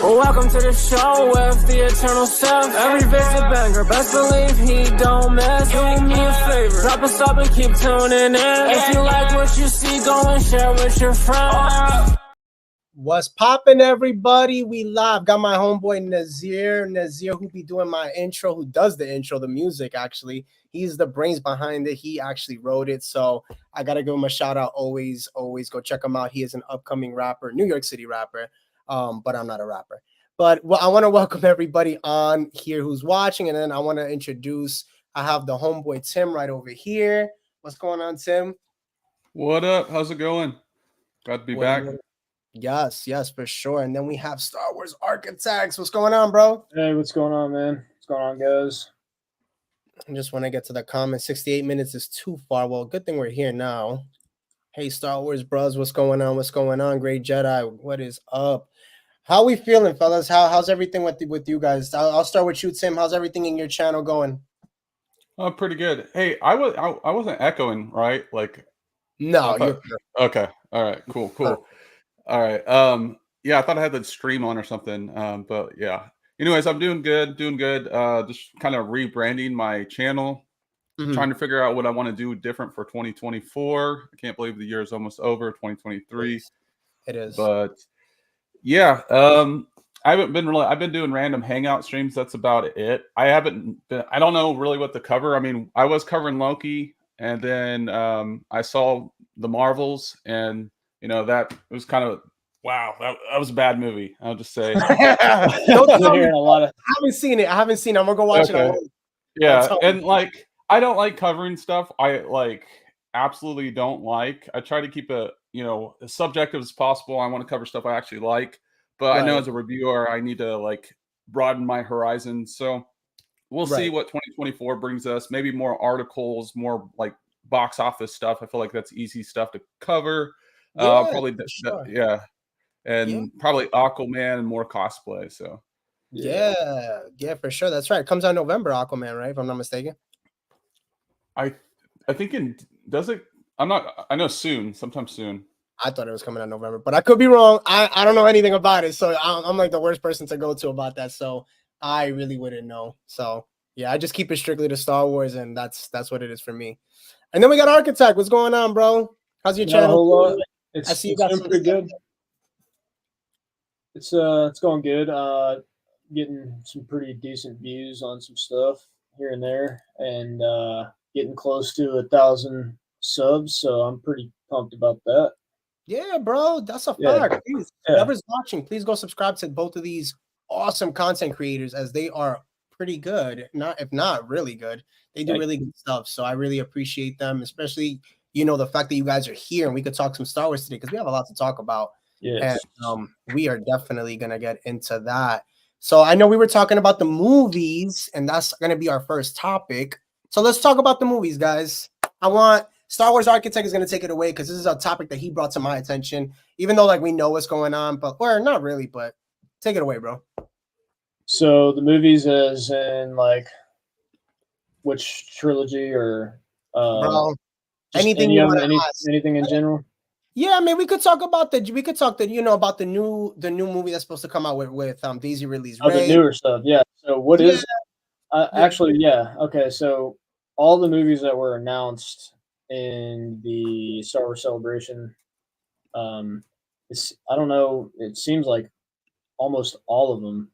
Well, welcome to the show with the eternal Sith. Every bit's a banger, best believe he don't miss. Do me a favor, drop a stop and keep tuning in. If you like what you see, go and share with your friends. What's poppin', everybody? We live. Got my homeboy Nazir who be doing my intro, who does the intro, the music actually. He's the brains behind it. He actually wrote it, so I gotta give him a shout out. Always go check him out. He is an upcoming rapper, New York City rapper. But I'm not a rapper. But I want to welcome everybody on here who's watching, and then I want to introduce. I have the homeboy Tim right over here. What's going on, Tim? What up? How's it going? Glad to be back. Yes, for sure. And then we have Star Wars Architects. What's going on, bro? Hey, what's going on, man? What's going on, guys? I just want to get to the comments. 68 minutes is too far. Well, good thing we're here now. Hey, Star Wars bros, what's going on? What's going on? Great Jedi, what is up? How we feeling, fellas? How's everything with you guys? I'll start with you, Tim. How's everything in your channel going? Oh, pretty good. Hey, I wasn't echoing, right? Like, no. Okay. All right. Cool. All right. Yeah, I thought I had the stream on or something. But yeah. Anyways, I'm doing good. Just kind of rebranding my channel. Mm-hmm. Trying to figure out what I want to do different for 2024. I can't believe the year is almost over. 2023. It is. But yeah, I've been doing random hangout streams. That's about it. I don't know really what to cover. I mean, I was covering Loki, and then I saw the Marvels, and that was kind of wow. That was a bad movie. I'll just say. I haven't seen it. I'm gonna go watch it. Yeah, and like I don't like covering stuff. I absolutely don't like. I try to keep it as subjective as possible. I want to cover stuff I actually like, but right. I know as a reviewer, I need to broaden my horizons. So we'll see what 2024 brings us. Maybe more articles, more box office stuff. I feel like that's easy stuff to cover. Probably probably Aquaman and more cosplay. So yeah, for sure. That's right. It comes out November, Aquaman, right? If I'm not mistaken. I think does it? I know sometime soon. I thought it was coming out November, but I could be wrong. I don't know anything about it, so I'm like the worst person to go to about that. So I really wouldn't know. So yeah, I just keep it strictly to Star Wars, and that's what it is for me. And then we got Architect. What's going on, bro? How's your channel? I see you got some pretty good. It's going good. Getting some pretty decent views on some stuff here and there, and getting close to 1,000 subs, so I'm pretty pumped about that. Yeah, bro, that's a fact. Please, whoever's watching, please go subscribe to both of these awesome content creators, as they are pretty good, if not really good. They do really good stuff, so I really appreciate them, especially the fact that you guys are here and we could talk some Star Wars today, because we have a lot to talk about. Yes. And we are definitely gonna get into that. So I know we were talking about the movies, and that's gonna be our first topic. So let's talk about the movies, guys. I want Star Wars Architect is going to take it away, because this is a topic that he brought to my attention, even though we know what's going on, or not really, but take it away, bro. So the movies as in which trilogy or bro, anything anything in general? Yeah, I mean, we could talk about the new movie that's supposed to come out with Daisy Ridley's Rey. The newer stuff. Yeah. So what is actually, yeah. Okay. So all the movies that were announced in the Star Wars Celebration, I don't know. It seems like almost all of them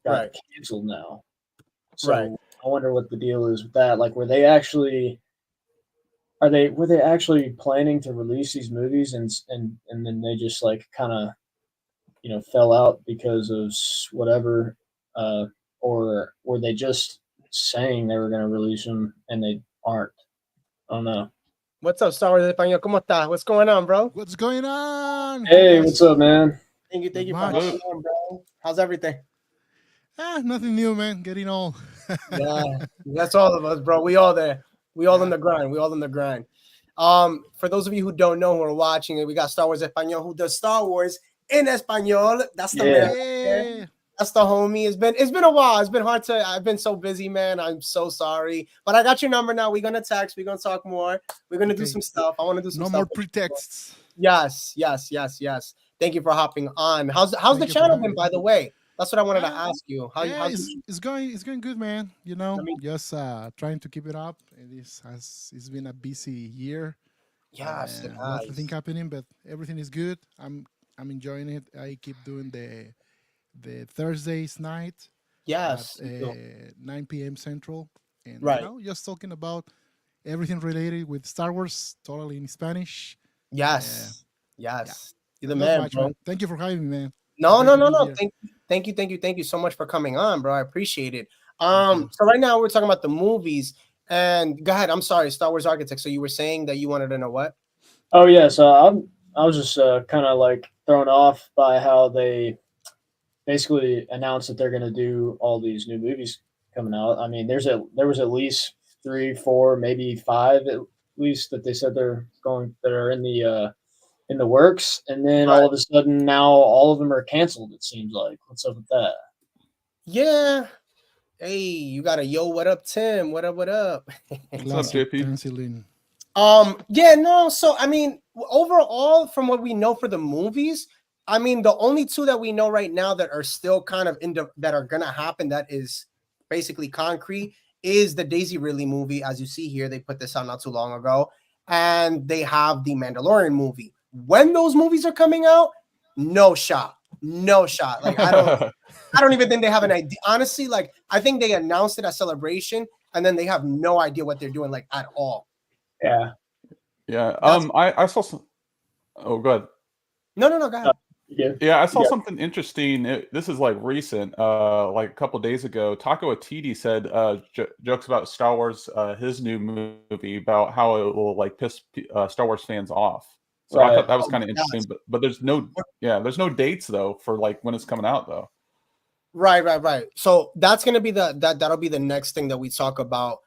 got canceled now. So I wonder what the deal is with that. Were they actually planning to release these movies and then they just kind of fell out because of whatever, or were they just saying they were going to release them and they aren't? I don't know. What's up, Star Wars Español? ¿Cómo está? What's going on, bro? What's going on? Hey, what's up, man? Thank you for coming on, bro. How's everything? Nothing new, man. Getting old. Yeah, that's all of us, bro. We all there. We all in the grind. For those of you who don't know, who are watching it, we got Star Wars Español, who does Star Wars in Español. That's the man. That's the homie. It's been a while. It's been hard I've been so busy, man. I'm so sorry. But I got your number now. We're gonna text. We're gonna talk more. We're gonna do some stuff. I want to do some stuff. No more pretexts. Yes. Thank you for hopping on. How's the channel been, by the way? That's what I wanted to ask you. Yeah, it's going good, man. You know, I mean, just trying to keep it up. It's been a busy year. yes, it Lots of things has. happening, but everything is good. I'm enjoying it. I keep doing the Thursdays night at Yes, you do. 9 p.m. Central, and Right. just talking about everything related with Star Wars, totally in Spanish. Uh, Yes. yeah, Yes. You're the not man, much, bro. man. Thank you for having me, man. It's No, great no, to no, be no. here. Thank you so much for coming on, bro. I appreciate it. Thank you. So right now we're talking about the movies. And go ahead. I'm sorry, Star Wars Architect. So you were saying that you wanted to know what? Oh yeah, so I was just kind of like thrown off by how they basically announced that they're going to do all these new movies coming out. I mean, there was at least 3, 4, maybe 5 at least that they said they're going that are in the works, and then Right. all of a sudden now all of them are canceled. It seems like what's up with that? Yeah. Hey, you got a yo, what up, Tim? What up, what up? What's up, Classic JP? canceling. Yeah, no, so I mean, overall, from what we know for the movies, I mean, the only two that we know right now that are still kind of that are gonna happen, that is basically concrete, is the Daisy Ridley movie. As you see here, they put this out not too long ago, and they have the Mandalorian movie. When those movies are coming out, no shot, no shot. Like I don't even think they have an idea. Honestly, like I think they announced it at Celebration, and then they have no idea what they're doing, like at all. Yeah. Yeah. That's- I saw some. Oh, go ahead. No, go ahead. Yeah, I saw Yeah. something interesting. This is like recent, like a couple days ago. Taco Waititi said jokes about Star Wars, his new movie, about how it will like piss Star Wars fans off. So I Right. thought that was Oh, kind of interesting. yes. But there's no dates though for like when it's coming out though. Right. So that's gonna be that'll be the next thing that we talk about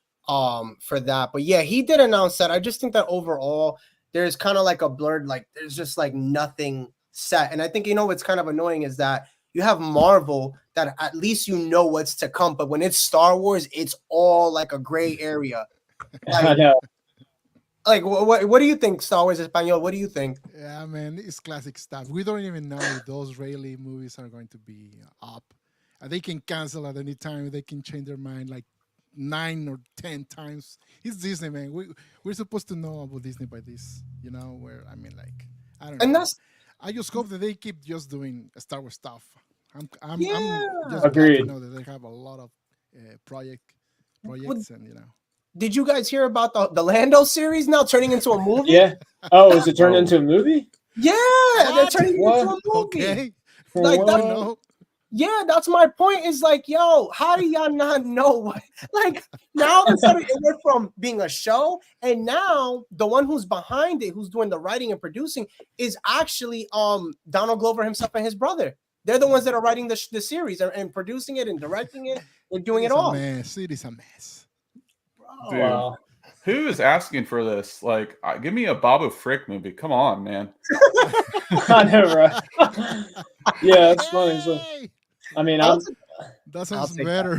for that. But yeah, he did announce that. I just think that overall there's kind of like a blurred, like there's just like nothing set. And I think what's kind of annoying is that you have Marvel that at least you know what's to come, but when it's Star Wars, it's all like a gray area. I know. Like what do you think, Star Wars Español? What do you think? Yeah, man, it's classic stuff. We don't even know if those Rayleigh movies are going to be up. They can cancel at any time. They can change their mind like 9 or 10 times. It's Disney, man. We're supposed to know about Disney by this, where I mean, like, I don't know. And that's I just hope that they keep just doing Star Wars stuff. I'm Yeah. just glad to Agreed. know that they have a lot of projects, and Did you guys hear about the Lando series now turning into a movie? Yeah. Oh, is it turned Oh. into a movie? Yeah, they're What? turning it into a movie. Okay, Like I that. don't know. Yeah, that's my point. Is like, yo, how do y'all not know what? Like now, it went from being a show, and now the one who's behind it, who's doing the writing and producing, is actually Donald Glover himself and his brother. They're the ones that are writing the series and producing it and directing it. They're doing it all. It is a mess. Bro. Dude, Wow. who is asking for this? Like, give me a Babu Frick movie. Come on, man. I know, right? Yeah, it's funny. So, Yay! I mean, That I'll sounds take better.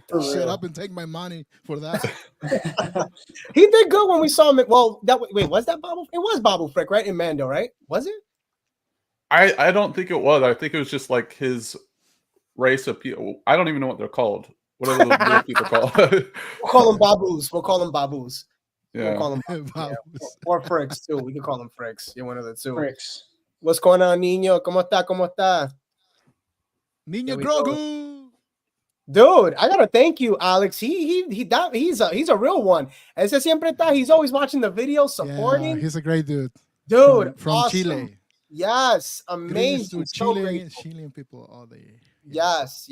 For Shut real. up and take my money for that. He did good when we saw him. Well, wait, was that Babu? It was Babu Frick, right? In Mando, right? Was it? I don't think it was. I think it was just like his race of people. I don't even know what they're called. What are those little people called? We'll call them Babus. We'll call them Babus. We'll Yeah. call them Wow. or Fricks too. We can call them Fricks. You're one of the two. Pricks. What's going on, Niño? ¿Cómo está? ¿Cómo está? Niño Here we go. Grogu. Dude, I gotta thank you, Alex. He's a real one. Ese siempre está. He's always watching the videos, supporting. Yeah, he's a great dude. Dude, from awesome. Chile. Yes, Greetings amazing. to So Chile, grateful. Chilean people all day. Yes,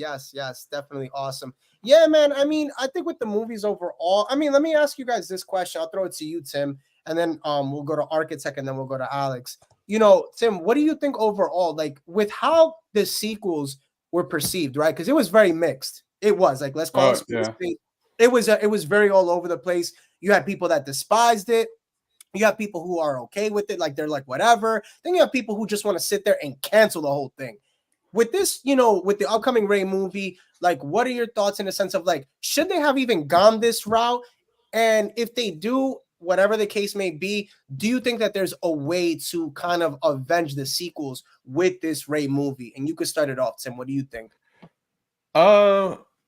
definitely awesome. Yeah, man. I mean, I think with the movies overall, I mean, let me ask you guys this question. I'll throw it to you, Tim, and then we'll go to Architect, and then we'll go to Alex. Tim, what do you think overall, like with how the sequels were perceived, right? Because it was very mixed. It was like, let's call it. Yeah. It was very all over the place. You had people that despised it. You have people who are okay with it, like they're like whatever. Then you have people who just want to sit there and cancel the whole thing. With this, with the upcoming Rey movie, like, what are your thoughts in the sense of like, should they have even gone this route? And if they do, whatever the case may be, do you think that there's a way to kind of avenge the sequels with this Rey movie? And you could start it off, Tim. What do you think?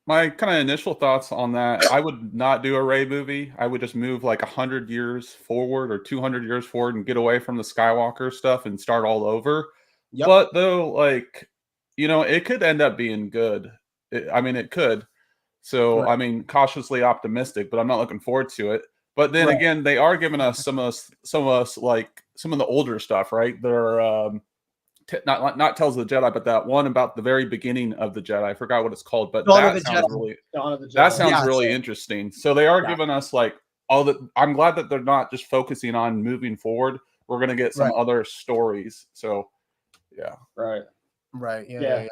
My kind of initial thoughts on that, I would not do a Rey movie. I would just move like 100 years forward or 200 years forward and get away from the Skywalker stuff and start all over. Yep. But though, like, you know, it could end up being good. It could. So, Right. I mean, cautiously optimistic, but I'm not looking forward to it. But then again, they are giving us some of us like some of the older stuff, right? They're not Tales of the Jedi, but that one about the very beginning of the Jedi. I forgot what it's called, but Dawn of that the sounds Jedi. really Dawn of the Jedi. that sounds Yeah, really so- interesting. So they are Yeah. giving us like all that. I'm glad that they're not just focusing on moving forward. We're gonna get some Right. other stories. So yeah. Right. Right. Yeah. Yeah.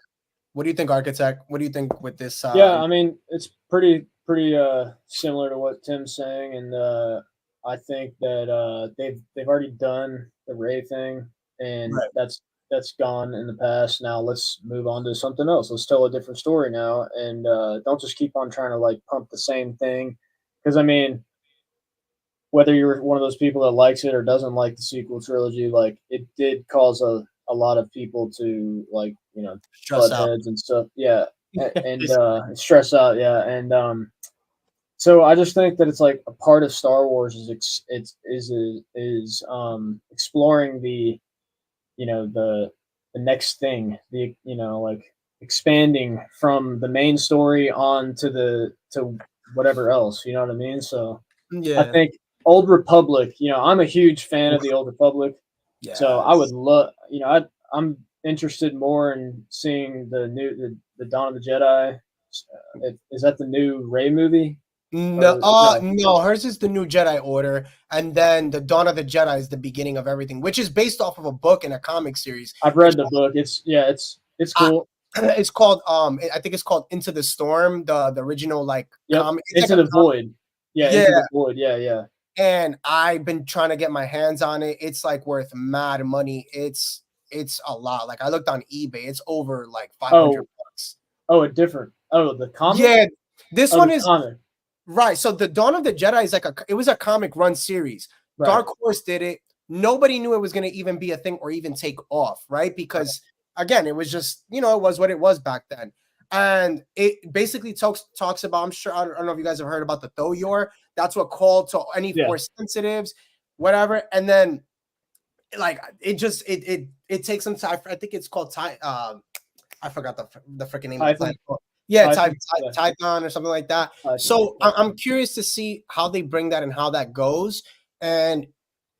What do you think, Architect? What do you think with this? Yeah, I mean, it's pretty similar to what Tim's saying, and I think that they've already done the Rey thing, and Right. that's gone in the past. Now let's move on to something else. Let's tell a different story now, and don't just keep on trying to like pump the same thing, because I mean, whether you're one of those people that likes it or doesn't like the sequel trilogy, like it did cause a lot of people to like, you know, Stress butt out. heads and stuff. Yeah. And stress out. Yeah. And so I just think that it's like a part of Star Wars is exploring the, you know, the next thing, the, you know, like expanding from the main story on to whatever else, you know what I mean? So Yeah. I think Old Republic, you know, I'm a huge fan of the Old Republic. Yeah. So I would love, you know, I'm interested more in seeing the Dawn of the Jedi. Is that the new Rey movie? No, no. no, hers is the New Jedi Order, and then the Dawn of the Jedi is the beginning of everything, which is based off of a book and a comic series. I've read the book. It's cool. It's called I think it's called Into the Storm, the original like comic. It's Into like the Void. Yeah, Into the Void. Yeah, yeah. And I've been trying to get my hands on it. It's like worth mad money. It's a lot. Like I looked on eBay, it's over like $500. Oh, the comic. Yeah, this one is comic. Right. So the Dawn of the Jedi is it was a comic run series. Right. Dark Horse did it. Nobody knew it was going to even be a thing or even take off, right? Because again, it was just, you know, it was what it was back then. And it basically talks about, I'm sure, I don't know if you guys have heard about the Thoyor. That's what called to any force sensitives, whatever. And then like it takes some time. I think it's called I forgot the freaking name of the Yeah, Tython or something like that. So I'm curious to see how they bring that and how that goes, and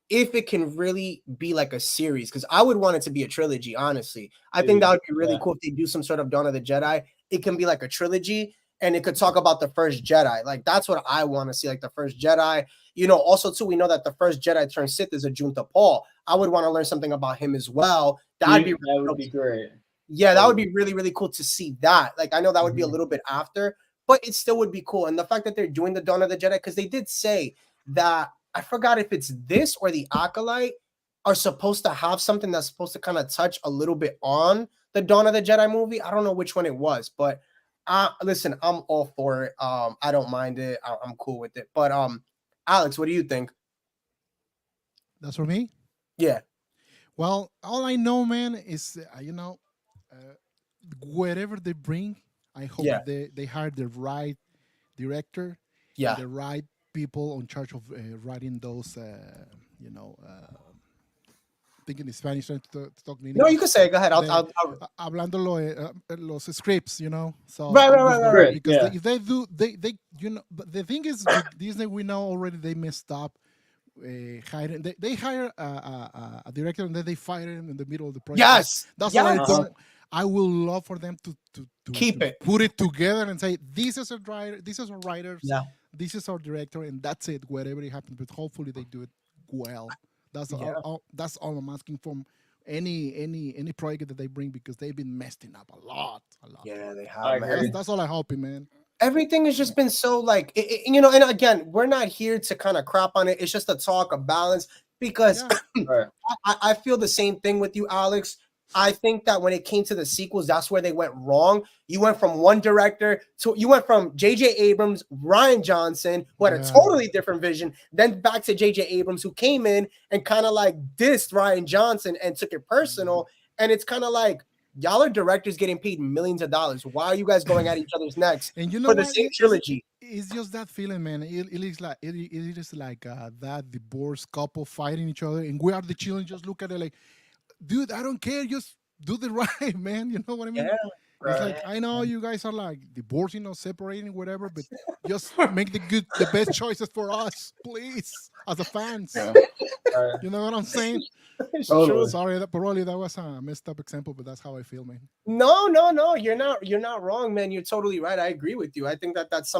if it can really be like a series, because I would want it to be a trilogy, honestly. I think that would be really cool if they do some sort of Dawn of the Jedi. It can be like a trilogy, and it could talk about the first Jedi. Like, that's what I want to see, like the first Jedi. You know, also, too, we know that the first Jedi turned Sith is a Junta Paul. I would want to learn something about him as well. That would be great. Yeah, that would be really, really cool to see that. Like, I know that would be a little bit after, but it still would be cool. And the fact that they're doing the Dawn of the Jedi, because they did say that, I forgot if it's this or the Acolyte are supposed to have something that's supposed to kind of touch a little bit on the Dawn of the Jedi movie. I don't know which one it was, but listen, I'm all for it. I don't mind it. I'm cool with it. But Alex, what do you think? That's for me? Yeah. Well, all I know, man, is, whatever they bring, I hope they hire the right director, the right people in charge of writing those, thinking in Spanish, trying to talk in English. No, you can say it. Go ahead. I'll hablando los scripts, you know. So right. Because if they do, they but the thing is, with Disney, we know already they messed up. Hiring, they hire a director and then they fire him in the middle of the project. Yes, that's what I don't. I will love for them to keep it, put it together, and say this is a writer, this is our writers, this is our director, and that's it. Whatever it happens, but hopefully they do it well. That's all. That's all I'm asking from any project that they bring, because they've been messing up a lot. Yeah, they have. That's all I'm hoping, man. Everything has just been so like, and again, we're not here to kind of crap on it. It's just a talk of balance, because I feel the same thing with you, Alex. I think that when it came to the sequels, that's where they went wrong. You went from one director to J.J. Abrams, Rian Johnson, who had a totally different vision, then back to J.J. Abrams, who came in and kind of like dissed Rian Johnson and took it personal. And it's kind of like, y'all are directors getting paid millions of dollars. Why are you guys going at each other's necks And you know for the what? same trilogy? It's just that feeling, man. It is like it is like that divorced couple fighting each other, and we are the children. Just look at it like, dude, I don't care. Just do the right, man. You know what I mean? Yeah, It's like, I know you guys are like divorcing or separating, whatever, but just make the best choices for us, please, as the fans. Yeah. You know what I'm saying? Totally. Sorry, probably that was a messed up example, but that's how I feel, man. No, you're not wrong, man. You're totally right. I agree with you. I think that's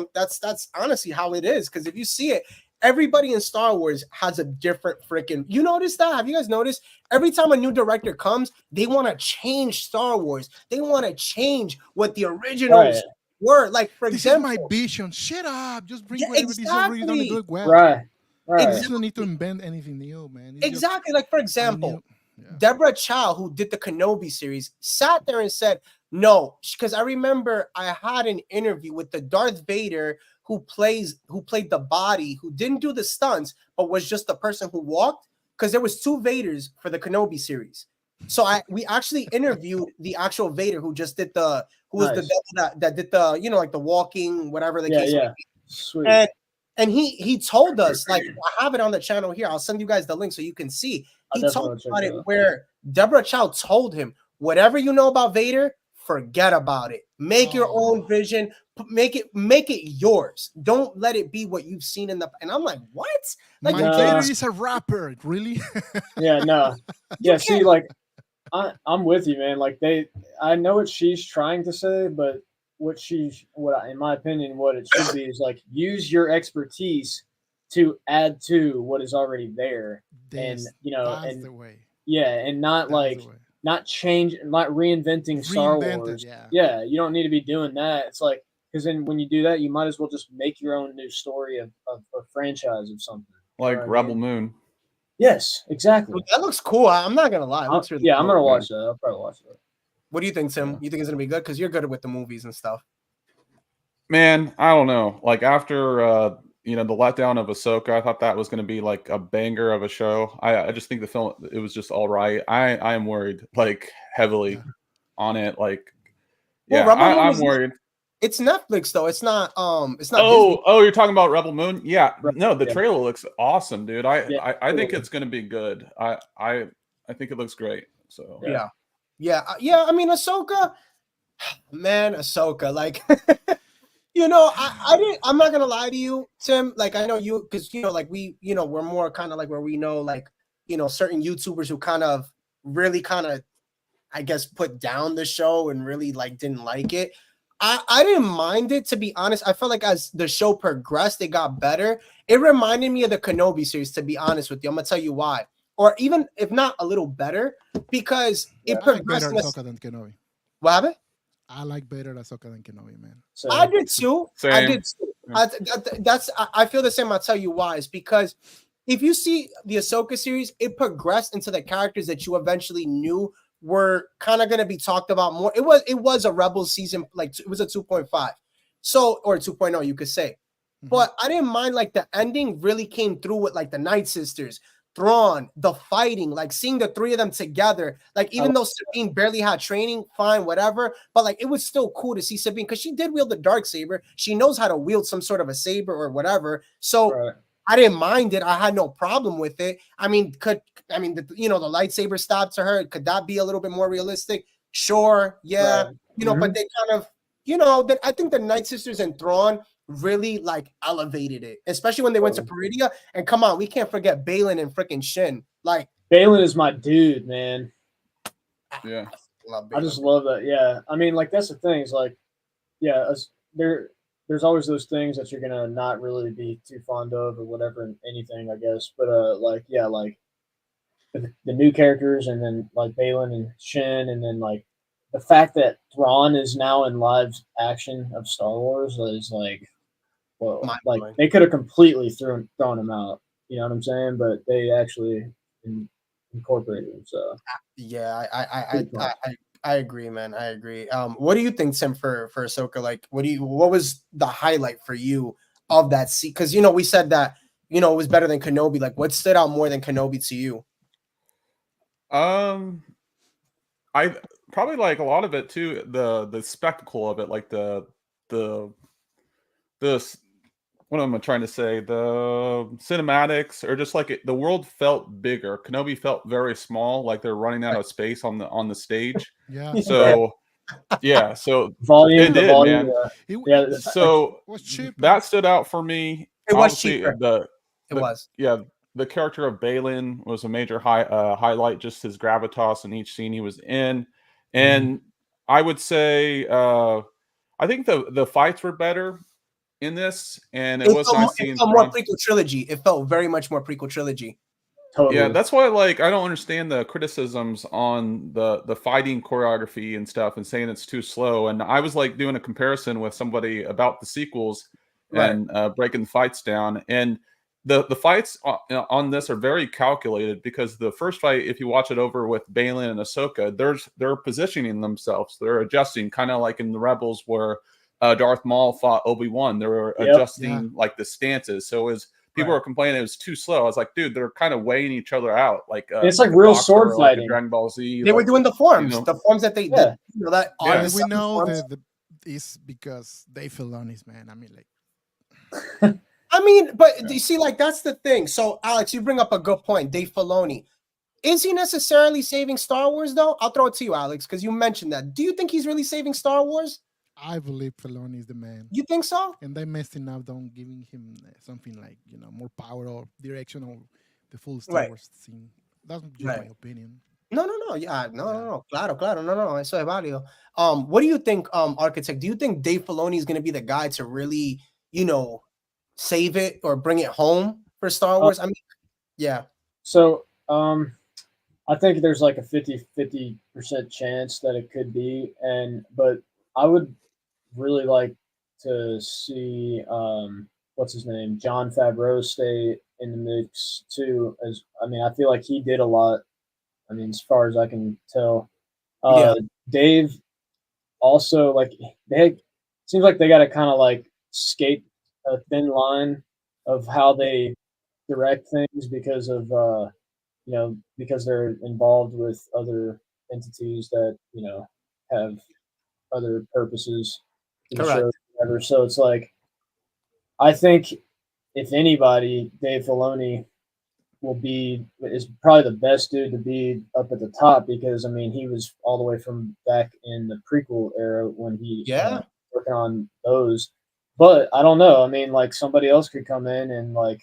honestly how it is. Because if you see it, everybody in Star Wars has a different freaking. You notice that? Have you guys noticed? Every time a new director comes, they want to change Star Wars. They want to change what the originals were. Like, for example, this is my vision. Shut up. Just bring whatever exactly. this already done and do it well. Right. You don't need to invent anything new, man. It's exactly. Like, for example, Deborah Chow, who did the Kenobi series, sat there and said, no, because I remember I had an interview with the Darth Vader who played the body, who didn't do the stunts, but was just the person who walked, because there was 2 Vaders for the Kenobi series. So we actually interviewed the actual Vader who just did the the devil that did the, you know, like the walking, whatever the case may be. Sweet. And he told us, like, I have it on the channel here. I'll send you guys the link so you can see. He told about it where Deborah Chow told him, whatever you know about Vader, forget about it. Make your own vision. Make it yours. Don't let it be what you've seen in the. And I'm like, what? Like, Vader is a rapper, really? No. Yeah, see, like, I'm with you, man. Like, I know what she's trying to say, but in my opinion, what it should be is like, use your expertise to add to what is already there. That's the way. Yeah, and not change, not reinventing Star Wars. Yeah, you don't need to be doing that. It's like, because then when you do that, you might as well just make your own new story of a franchise of something. Like Rebel Moon. Yes, exactly. Dude, that looks cool. I'm not gonna lie. It looks really cool. I'm gonna watch that. I'll probably watch it. What do you think, Tim? You think it's gonna be good? Because you're good with the movies and stuff. Man, I don't know. Like, after the letdown of Ahsoka, I thought that was going to be like a banger of a show. I just think the film, it was just all right. I am worried, like, heavily on it. Like, I'm worried. It's Netflix though. It's not. It's not. Oh, you're talking about Rebel Moon? Yeah. No, the trailer looks awesome, dude. I think it's going to be good. I think it looks great. So yeah. I mean, Ahsoka, man, Ahsoka, like. You know, I'm not gonna lie to you, Tim. Like, I know you, because, you know, like, we're more kind of like where we know, like, you know, certain YouTubers who kind of really I guess, put down the show and really, like, didn't like it. I didn't mind it, to be honest. I felt like as the show progressed, it got better. It reminded me of the Kenobi series, to be honest with you. I'm gonna tell you why, or even if not a little better, because it progressed. I like better Ahsoka than Kenobi. What happened? I like better Ahsoka than Kenobi, man. I did too. Same. I did too. I feel the same. I'll tell you why. It's because if you see the Ahsoka series, it progressed into the characters that you eventually knew were kind of going to be talked about more. It was a Rebel season, like, it was a 2.5, or 2.0, you could say. But I didn't mind, like, the ending really came through with, like, the Night Sisters, Thrawn, the fighting, like, seeing the 3 of them together. Like, even though Sabine barely had training, fine, whatever, but, like, it was still cool to see Sabine, because she did wield the darksaber. She knows how to wield some sort of a saber or whatever. So I didn't mind it. I had no problem with it. I mean, the lightsaber stab to her, could that be a little bit more realistic? Sure, yeah. You know, but they kind of, you know, that I think the Night Sisters and Thrawn really, like, elevated it, especially when they went to Peridia. And come on, we can't forget Balin and freaking Shin. Like, Balin is my dude, man. Yeah, I just love that. Yeah, I mean, like, that's the thing. Is like, there's always those things that you're gonna not really be too fond of or whatever in anything, I guess. But like the new characters, and then like Balin and Shin, and then like the fact that Thrawn is now in live action of Star Wars is like, well, like, they could have completely thrown him out. You know what I'm saying? But they actually incorporated. So Yeah, pretty fun. I agree, man. I agree. What do you think, Tim, for Ahsoka? Like, what was the highlight for you of that scene? Because we said that it was better than Kenobi. Like, what stood out more than Kenobi to you? I probably like a lot of it too. The spectacle of it, like the what am I trying to say? The cinematics, or just like the world felt bigger. Kenobi felt very small, like they're running out of space on the stage. Yeah. So yeah, so Volume, it the did, volume, man. yeah. So it was cheap. that stood out for me. It was Obviously, cheaper. It was. the character of Balin was a major highlight, just his gravitas in each scene he was in. And I would say I think the fights were better in this, and it was nice seeing more prequel trilogy. It felt very much more prequel trilogy. Totally. Yeah, that's why I don't understand the criticisms on the fighting choreography and stuff, and saying it's too slow. And I was like doing a comparison with somebody about the sequels and breaking the fights down, and the fights on this are very calculated, because the first fight, if you watch it over with Balin and Ahsoka, they're positioning themselves, they're adjusting, kind of like in the Rebels where Darth Maul fought Obi-Wan. They were adjusting like the stances, so it was. People were complaining it was too slow. I was like, dude, they're kind of weighing each other out. Like it's like real sword fighting. Like Dragon Ball Z. They were doing the forms, the forms that they did. That we know is because Dave Filoni's, man. I mean, but you see, like, that's the thing. So, Alex, you bring up a good point. Dave Filoni. Is he necessarily saving Star Wars, though? I'll throw it to you, Alex, because you mentioned that. Do you think he's really saving Star Wars? I believe Filoni is the man. You think so? And they messed him up on giving him something like, more power or direction or the full Star Wars scene. That's just my opinion. No. Yeah, no. Claro. No. Eso es válido. What do you think, Architect? Do you think Dave Filoni is going to be the guy to really, save it or bring it home for Star Wars? I mean, yeah. So, I think there's like a 50% chance that it could be, but I would really like to see what's his name, Jon Favreau, stay in the mix too. I feel like he did a lot. I mean, as far as I can tell, Dave also, like, seems like they got to kind of like skate a thin line of how they direct things because of because they're involved with other entities that have other purposes. Correct. Whatever. So it's like, I think if anybody, Dave Filoni is probably the best dude to be up at the top, because he was all the way from back in the prequel era when he working on those. But I don't know. Like, somebody else could come in and like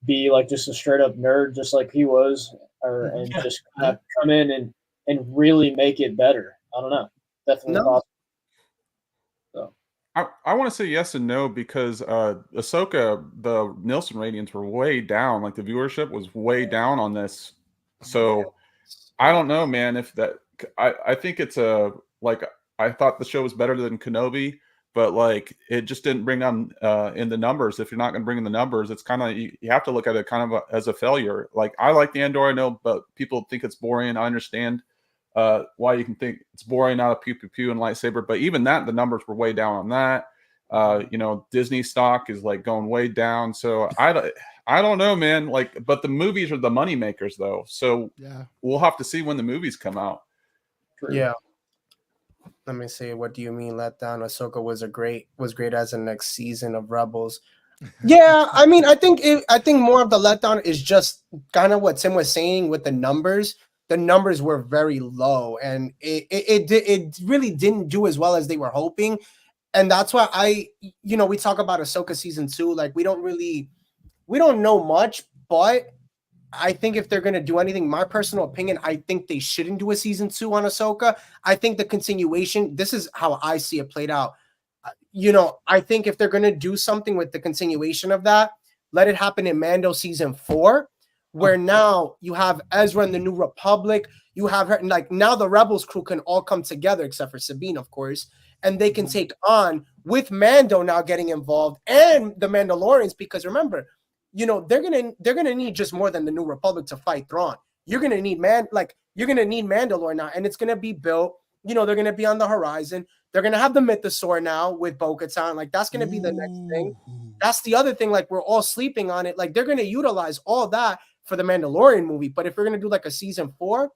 be like just a straight up nerd, just like he was, and just come in and really make it better. I don't know. Definitely possible. I want to say yes and no, because Ahsoka, the Nielsen ratings were way down. Like, the viewership was way down on this. So I don't know, man. If that, I think it's I thought the show was better than Kenobi, but like, it just didn't bring on in the numbers. If you're not going to bring in the numbers, it's kind of, you have to look at it kind of as a failure. Like, I like the Andor, I know, but people think it's boring. I understand why you can think it's boring, not a pew pew pew and lightsaber, but even that, the numbers were way down on that. Disney stock is like going way down. So I don't know, man. Like, but the movies are the money makers, though. So we'll have to see when the movies come out. Yeah. Let me see. What do you mean let down? Ahsoka was great as the next season of Rebels. Yeah, I think more of the letdown is just kind of what Tim was saying with the numbers. The numbers were very low, and it really didn't do as well as they were hoping. And that's why we talk about Ahsoka season 2. Like, we don't know much, but I think if they're going to do anything, my personal opinion, I think they shouldn't do a season 2 on Ahsoka. I think the continuation, this is how I see it played out. I think if they're going to do something with the continuation of that, let it happen in Mando season 4, where now you have Ezra and the New Republic. You have her, like, now the Rebels crew can all come together, except for Sabine, of course, and they can take on, with Mando now getting involved and the Mandalorians, because remember, they're gonna need just more than the New Republic to fight Thrawn. you're gonna need Mandalore now, and it's gonna be built. You know, they're gonna be on the horizon. They're gonna have the Mythosaur now with Bo-Katan. Like that's gonna be the next thing. That's the other thing. Like we're all sleeping on it. Like they're gonna utilize all that for the Mandalorian movie. But if we're gonna do like a season 4,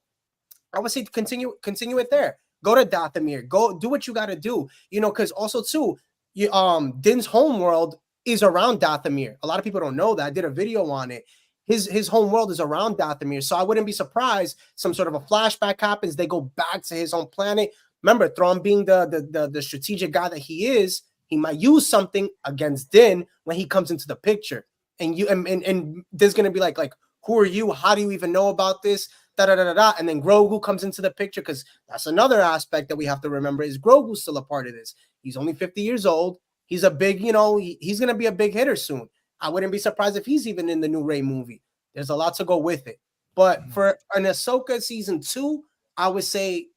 I would say continue it there. Go to Dathomir. Go do what you got to do. You know, because also too, Din's home world is around Dathomir. A lot of people don't know that. I did a video on it. His home world is around Dathomir, so I wouldn't be surprised some sort of a flashback happens. They go back to his own planet. Remember, Thrawn being the strategic guy that he is, he might use something against Din when he comes into the picture. And there's gonna be like who are you? How do you even know about this? And then Grogu comes into the picture, because that's another aspect that we have to remember is Grogu's still a part of this. He's only 50 years old. He's a big, he's gonna be a big hitter soon. I wouldn't be surprised if he's even in the new Rey movie. There's a lot to go with it. But for an Ahsoka season 2, I would say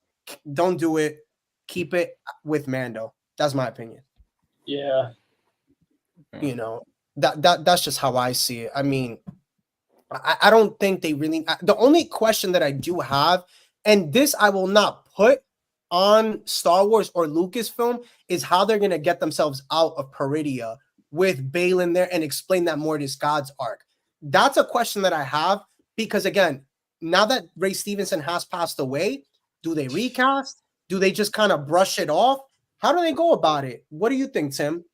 don't do it. Keep it with Mando. That's my opinion. Yeah. You know, that's just how I see it. I mean, I don't think they really. The only question that I do have, and this I will not put on Star Wars or Lucasfilm, is how they're going to get themselves out of Peridia with Baylan there and explain that Mortis God's arc. That's a question that I have, because again, now that Ray Stevenson has passed away, do they recast? Do they just kind of brush it off? How do they go about it? What do you think, Tim?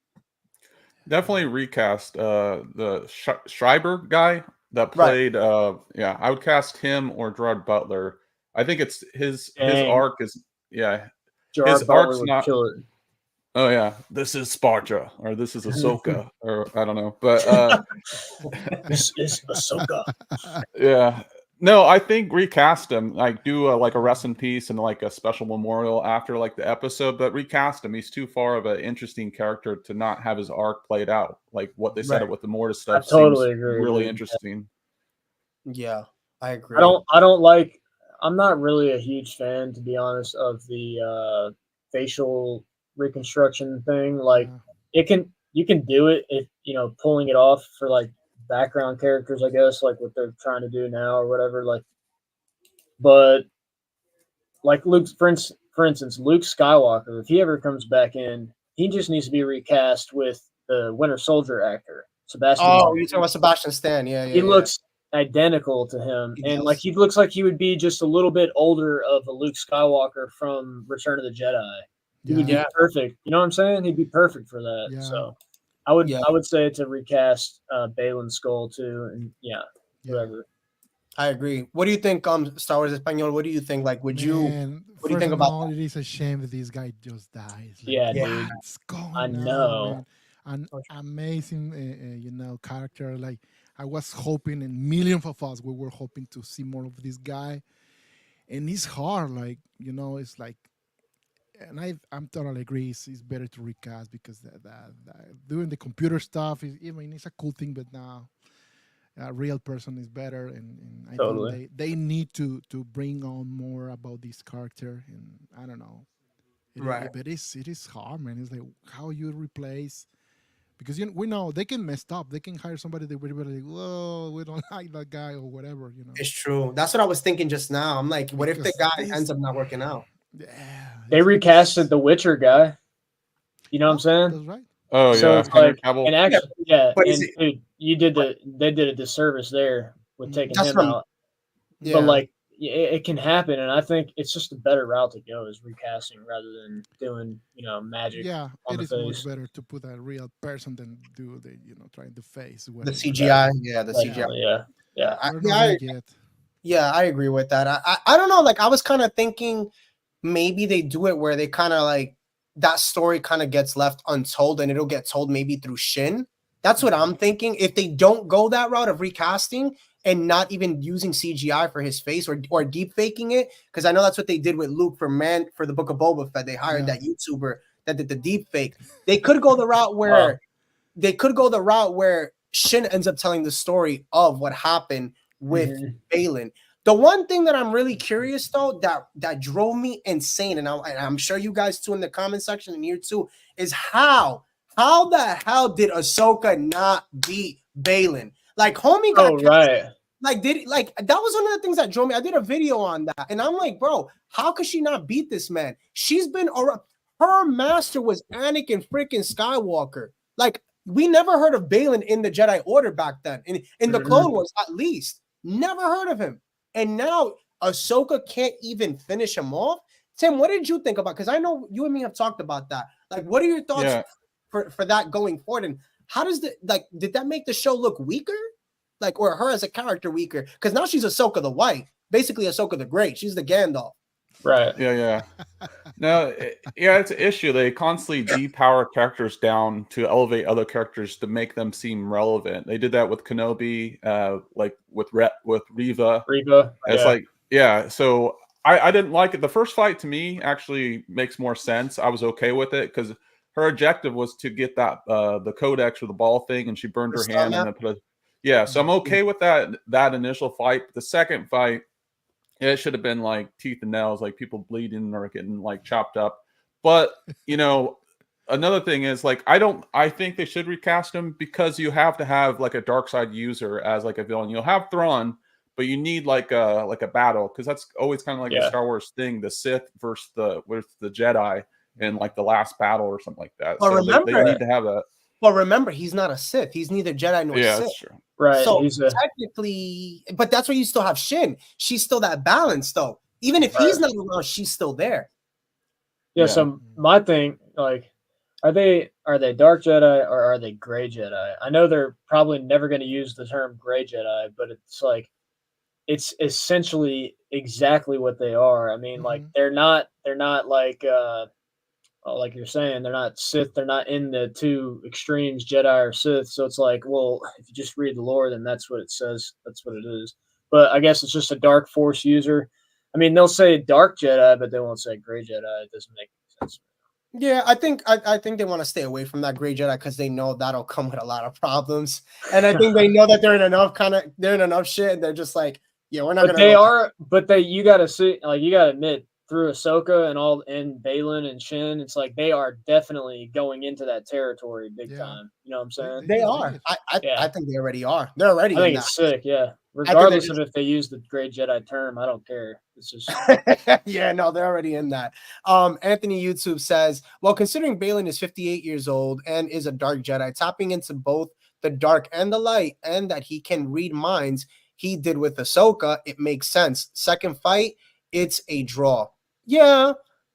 Definitely recast the Schreiber guy that played. Right. I would cast him or Gerard Butler. I think it's his arc is Gerard his Butler arc's would not. kill it. Oh yeah, this is Sparta, or this is Ahsoka, or I don't know, but This is Ahsoka. Yeah, no, I think recast him, like do like a rest in peace and like a special memorial after like the episode, but recast him. He's too far of an interesting character to not have his arc played out. Like what they set up with the Mortis stuff, I totally agree. Really interesting. Yeah, I agree. I don't like. I'm not really a huge fan, to be honest, of the facial reconstruction thing. Like you can do it if pulling it off for like background characters, I guess, like what they're trying to do now or whatever. Like, but like Luke, for instance, Luke Skywalker, if he ever comes back in, he just needs to be recast with the Winter Soldier actor, Sebastian. Oh, you're talking about Sebastian Stan? Yeah. He looks identical to him, and like he looks like he would be just a little bit older of a Luke Skywalker from Return of the Jedi. He would be perfect. You know what I'm saying? He'd be perfect for that. Yeah. So I would say to recast Baylan Skoll too, and whatever. I agree. What do you think, Star Wars Español? What do you think? Like, what do you think about? It is a shame that this guy just dies. Like, dude. I know. Man. An amazing, character. Like I was hoping, and millions of us we were hoping to see more of this guy, and it's hard. Like it's like. And I'm totally agree. It's better to recast because doing the computer stuff it's a cool thing, but now a real person is better. And I think they need to bring on more about this character. And I don't know, but it is hard, man. It's like how you replace, because we know they can mess up. They can hire somebody that we're like, whoa, we don't like that guy or whatever. It's true. That's what I was thinking just now. I'm like, what if the guy ends up not working out? Yeah, they recasted the Witcher guy. You know what I'm saying? That's right. Oh so yeah, it's like, and actually, dude, they did a disservice there with taking him out. Yeah. But like, it can happen, and I think it's just a better route to go is recasting rather than doing magic. Yeah, on it is face. much better to put a real person than do the trying to face the CGI. Yeah, the CGI. Yeah. I agree with that. I don't know. Like I was kind of thinking. Maybe they do it where they kind of like that story kind of gets left untold and it'll get told maybe through Shin. That's what I'm thinking. If they don't go that route of recasting and not even using CGI for his face or deep faking it, because I know that's what they did with Luke for the Book of Boba Fett. They hired that YouTuber that did the deep fake. They could go the route where Shin ends up telling the story of what happened with Baylan. The one thing that I'm really curious though that drove me insane, and I'm sure you guys too in the comment section and here too, is how the hell did Ahsoka not beat Baylan? Like homie got Like, that was one of the things that drove me. I did a video on that, and I'm like, bro, how could she not beat this man? She's been around. Her master was Anakin freaking Skywalker. Like, we never heard of Balin in the Jedi Order back then. In the Clone Wars, at least. Never heard of him. And now Ahsoka can't even finish him off. Tim, what did you think about? Because I know you and me have talked about that. Like, what are your thoughts for that going forward? And how does did that make the show look weaker? Like, or her as a character weaker? Because now she's Ahsoka the White, basically Ahsoka the Great. She's the Gandalf. Right. Yeah. No, it's an issue. They constantly depower characters down to elevate other characters to make them seem relevant. They did that with Kenobi, like with Reva. It's so I didn't like it. The first fight to me actually makes more sense. I was okay with it because her objective was to get that the codex or the ball thing, and she burned her hand and then put so I'm okay with that initial fight. But the second fight, it should have been like teeth and nails, like people bleeding or getting like chopped up. But another thing is like I think they should recast him because you have to have like a dark side user as like a villain. You'll have Thrawn, but you need like a battle, because that's always kind of like the Star Wars thing, the Sith versus the Jedi in like the last battle or something like that. But so they need to have that. Well, remember, he's not a Sith. He's neither Jedi nor Sith. That's true. Right. So technically, but that's where you still have Shin. She's still that balance, though. Even if he's not around, she's still there. Yeah. So my thing, like, are they dark Jedi or are they gray Jedi? I know they're probably never going to use the term gray Jedi, but it's like it's essentially exactly what they are. I mean, like they're not like you're saying, they're not Sith. They're not in the two extremes, Jedi or Sith. So it's like, well, if you just read the lore, then that's what it says. That's what it is. But I guess it's just a dark force user. I mean, they'll say dark Jedi, but they won't say gray Jedi. It doesn't make sense. Yeah, I think they want to stay away from that gray Jedi because they know that'll come with a lot of problems. And I think they know that they're in enough shit, and they're just like, yeah, we're not gonna. You gotta see, like, you gotta admit, through Ahsoka and Balin and Shin, it's like they are definitely going into that territory big time. You know what I'm saying? They are. I think they already are. They're already. I think it's sick. Yeah. Regardless of if they use the gray Jedi term, I don't care. It's just yeah, no, they're already in that. Anthony YouTube says, well, considering Balin is 58 years old and is a dark Jedi, tapping into both the dark and the light, and that he can read minds, he did with Ahsoka, it makes sense. Second fight, it's a draw. Yeah,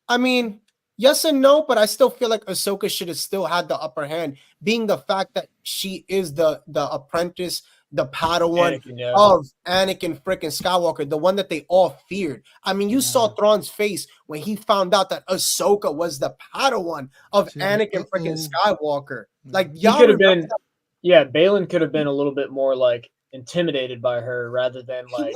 I mean, yes and no, but I still feel like Ahsoka should have still had the upper hand, being the fact that she is the apprentice, the Padawan of Anakin freaking Skywalker, the one that they all feared. I mean, you saw Thrawn's face when he found out that Ahsoka was the Padawan of Anakin freaking Skywalker. Like, he could have been, Balin could have been a little bit more like intimidated by her rather than like,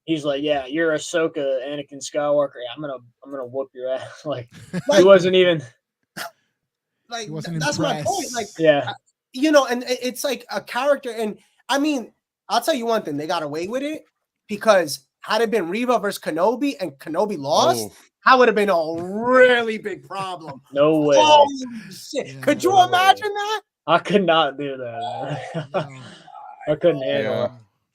he's like, yeah, you're Ahsoka, Anakin Skywalker. Yeah, I'm gonna whoop your ass. Like he wasn't even. Like that's my point. Like, and it's like a character. And I mean, I'll tell you one thing: they got away with it because had it been Reva versus Kenobi and Kenobi lost, that would have been a really big problem. No way. Holy shit! Yeah, could you imagine that? I could not do that. I couldn't handle it.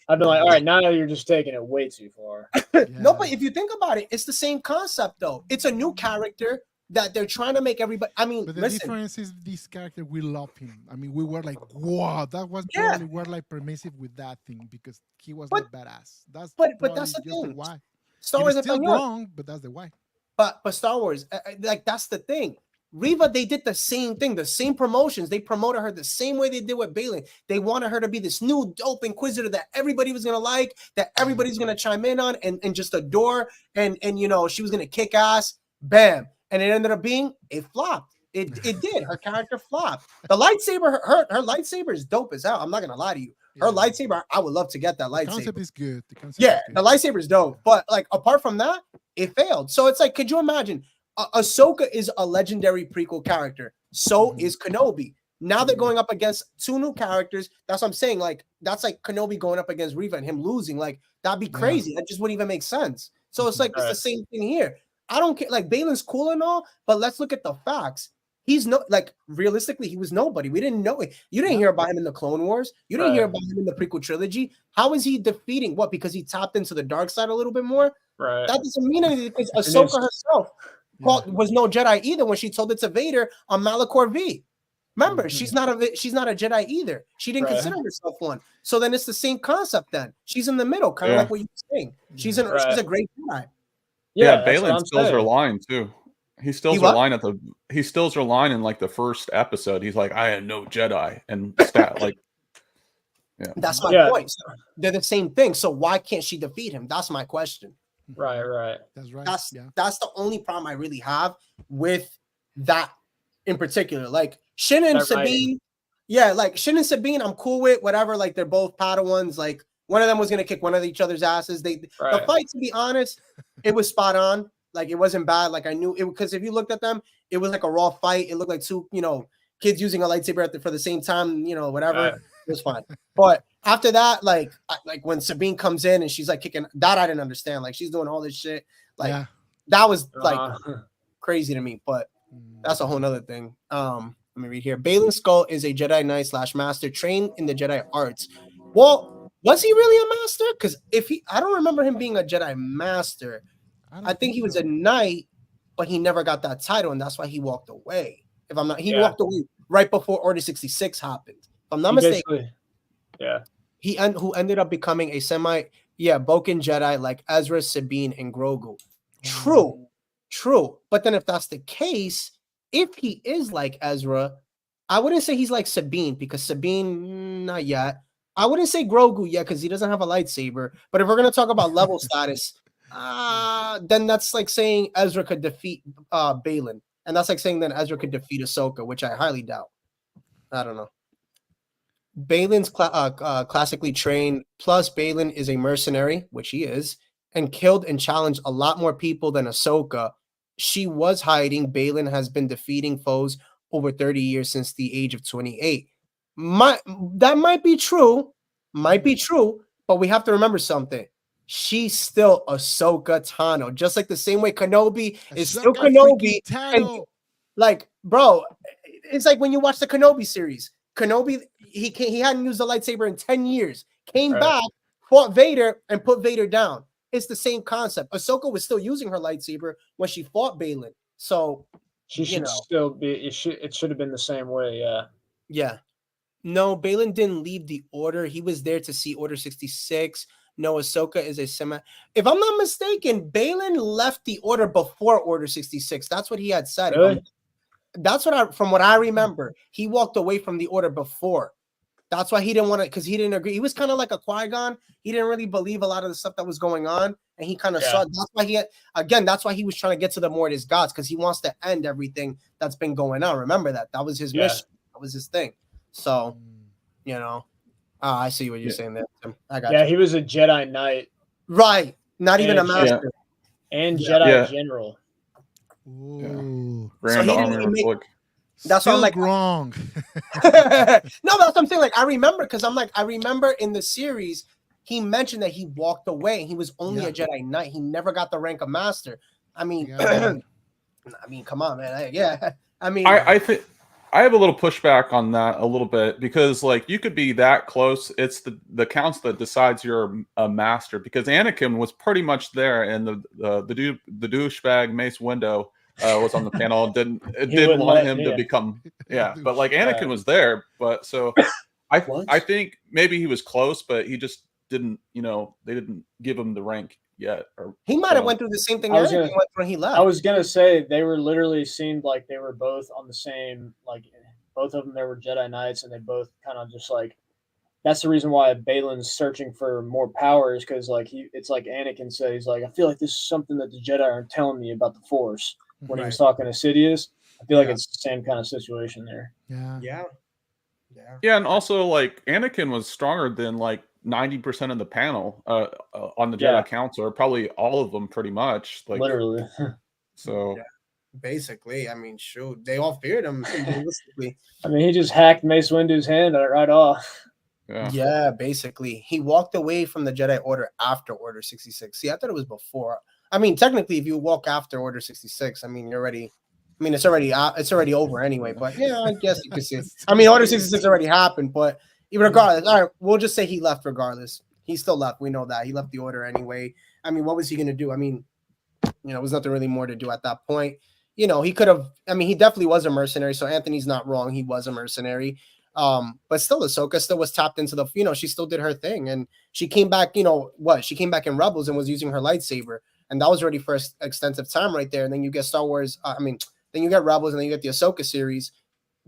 I've been like, all right, now you're just taking it way too far. No, but if you think about it, it's the same concept, though. It's a new character that they're trying to make everybody. I mean, but the difference is this character, we love him. I mean, we were like, wow, that was probably we're like permissive with that thing because he was like badass. But that's the thing. Why Star Wars is still wrong, but that's the why. But Star Wars, like that's the thing. Reva, they did the same thing, the same promotions. They promoted her the same way they did with Balin. They wanted her to be this new dope inquisitor that everybody was gonna like, that everybody's gonna chime in on and just adore. And she was gonna kick ass. Bam. And it ended up being it flopped. It did. Her character flopped. The lightsaber, her lightsaber is dope as hell. I'm not gonna lie to you. Her lightsaber, I would love to get that lightsaber. The concept is good. The lightsaber is dope. But like apart from that, it failed. So it's like, could you imagine? Ahsoka is a legendary prequel character. So is Kenobi. Now they're going up against two new characters. That's what I'm saying. Like, that's like Kenobi going up against Reva and him losing. Like, that'd be crazy. That just wouldn't even make sense. So it's like, it's the same thing here. I don't care. Like, Balin's cool and all, but let's look at the facts. He's no like realistically, he was nobody. We didn't know it. You didn't hear about him in the Clone Wars. You didn't hear about him in the prequel trilogy. How is he defeating what? Because he tapped into the dark side a little bit more. Right. That doesn't mean anything because Ahsoka herself was no Jedi either when she told it to Vader on Malachor V. Remember, she's not a Jedi either. She didn't consider herself one. So then it's the same concept. Then she's in the middle, kind of like what you were saying. She's a great Jedi. Yeah, Balin steals her line too. He steals her line he steals her line in like the first episode. He's like, "I am no Jedi," and like, that's my point. So they're the same thing. So why can't she defeat him? That's my question. Right. That's right. That's the only problem I really have with that in particular. Like Shin and Sabine, like Shin and Sabine, I'm cool with whatever. Like they're both Padawans. Like one of them was gonna kick one of each other's asses. The fight, to be honest, it was spot on. Like it wasn't bad. Like I knew it because if you looked at them, it was like a raw fight. It looked like two, kids using a lightsaber for the same time. Whatever. It was fine. But after that, like when Sabine comes in and she's like kicking that, I didn't understand. Like she's doing all this shit. Like that was like crazy to me. But that's a whole nother thing. Let me read here. Balin Skull is a Jedi Knight / master trained in the Jedi arts. Well, was he really a master? Because I don't remember him being a Jedi master. I think he was a knight, but he never got that title, and that's why he walked away. If I'm not, he walked away right before Order 66 happened. If I'm not mistaken. Who ended up becoming a Boken Jedi like Ezra, Sabine, and Grogu. True. But then if that's the case, if he is like Ezra, I wouldn't say he's like Sabine because Sabine, not yet. I wouldn't say Grogu yet because he doesn't have a lightsaber. But if we're going to talk about level status, then that's like saying Ezra could defeat Balin. And that's like saying that Ezra could defeat Ahsoka, which I highly doubt. I don't know. Balin's classically trained, plus Balin is a mercenary, which he is, and killed and challenged a lot more people than Ahsoka. She was hiding. Balin has been defeating foes over 30 years since the age of 28. That might be true, but we have to remember something. She's still Ahsoka Tano, just like the same way Kenobi is still Kenobi. And, like, bro, it's like when you watch the Kenobi series. Kenobi, he hadn't used a lightsaber in 10 years. Came back, fought Vader, and put Vader down. It's the same concept. Ahsoka was still using her lightsaber when she fought Balin. So she should still be. It should have been the same way. Yeah. No, Balin didn't leave the Order. He was there to see Order 66. No, Ahsoka is a semi. If I'm not mistaken, Balin left the Order before Order 66. That's what he had said. Really? That's from what I remember. He walked away from the Order before. That's why he didn't want to, because he didn't agree. He was kind of like a Qui-Gon. He didn't really believe a lot of the stuff that was going on, and he kind of saw. That's why that's why he was trying to get to the Mortis gods, because he wants to end everything that's been going on. Remember that was his mission. That was his thing. So, I see what you're saying there, Tim. I got you. Yeah, he was a Jedi Knight. Right. Not even a master. And Jedi General. Ooh. Grand Armor. That's what I'm like wrong. No, that's what I'm saying. Like I remember in the series, he mentioned that he walked away and he was only a Jedi Knight. He never got the rank of master. I mean, come on, man. I think I have a little pushback on that a little bit because like you could be that close. It's the council that decides you're a master, because Anakin was pretty much there, and the douchebag Mace Windu was on the panel. Didn't want him to become but like Anakin was there, but so I think maybe he was close, but he just didn't. They didn't give him the rank yet. Or he might have went through the same thing Anakin went through when he left. I was gonna say they were literally seemed like they were both on the same, like both of them. They were Jedi Knights, and they both kind of just like. That's the reason why Balin's searching for more power, is because like it's like Anakin said, he's like, I feel like this is something that the Jedi are telling me about the Force. When he was talking to Sidious, I feel like it's the same kind of situation there. Yeah, and also like Anakin was stronger than like 90% of the panel on the Jedi Council, or probably all of them, pretty much. Like literally. So basically, I mean, shoot, they all feared him. Realistically, I mean, he just hacked Mace Windu's hand right off. Yeah, basically, he walked away from the Jedi Order after Order 66. See, I thought it was before. I mean, technically, if you walk after Order 66, I mean, you're already I mean, it's already over anyway. But yeah, I guess you could say. I mean, Order 66 already happened, but even regardless, all right, we'll just say he left regardless. He still left. We know that he left the Order anyway. I mean, what was he gonna do? I mean, there was nothing really more to do at that point. He could have. I mean, he definitely was a mercenary. So Anthony's not wrong. He was a mercenary. But still, Ahsoka still was tapped into the. She still did her thing, and she came back. She came back in Rebels and was using her lightsaber, and that was already for extensive time right there. And then you get Star Wars. Then you get Rebels, and then you get the Ahsoka series.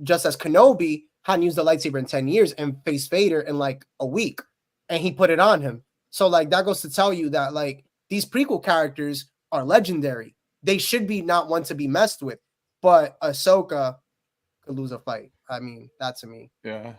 Just as Kenobi hadn't used the lightsaber in 10 years and faced Vader in like a week, and he put it on him. So like that goes to tell you that like these prequel characters are legendary. They should be not one to be messed with. But Ahsoka could lose a fight. I mean, that's to me. Yeah.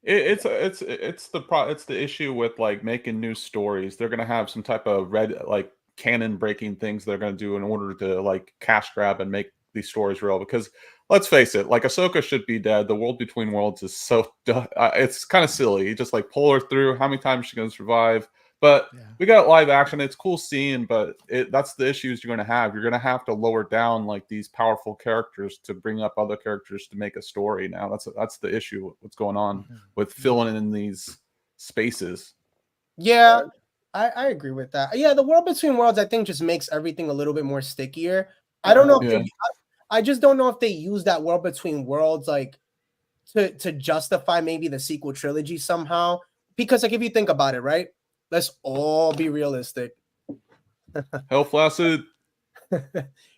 It's the issue with like making new stories. They're gonna have some type of like canon breaking things they're gonna do in order to like cash grab and make these stories real. Because let's face it, like Ahsoka should be dead. The World Between Worlds is so it's kind of silly. You just like pull her through. How many times is she gonna survive? But we got live action. It's cool seeing, but that's the issues you're going to have. You're going to have to lower down like these powerful characters to bring up other characters to make a story. Now that's the issue. What's going on with filling in these spaces? Yeah, I agree with that. Yeah, the World Between Worlds I think just makes everything a little bit more stickier. I don't know. I just don't know if they use that World Between Worlds like to justify maybe the sequel trilogy somehow. Because like if you think about it, right? Let's all be realistic. Hell flaccid.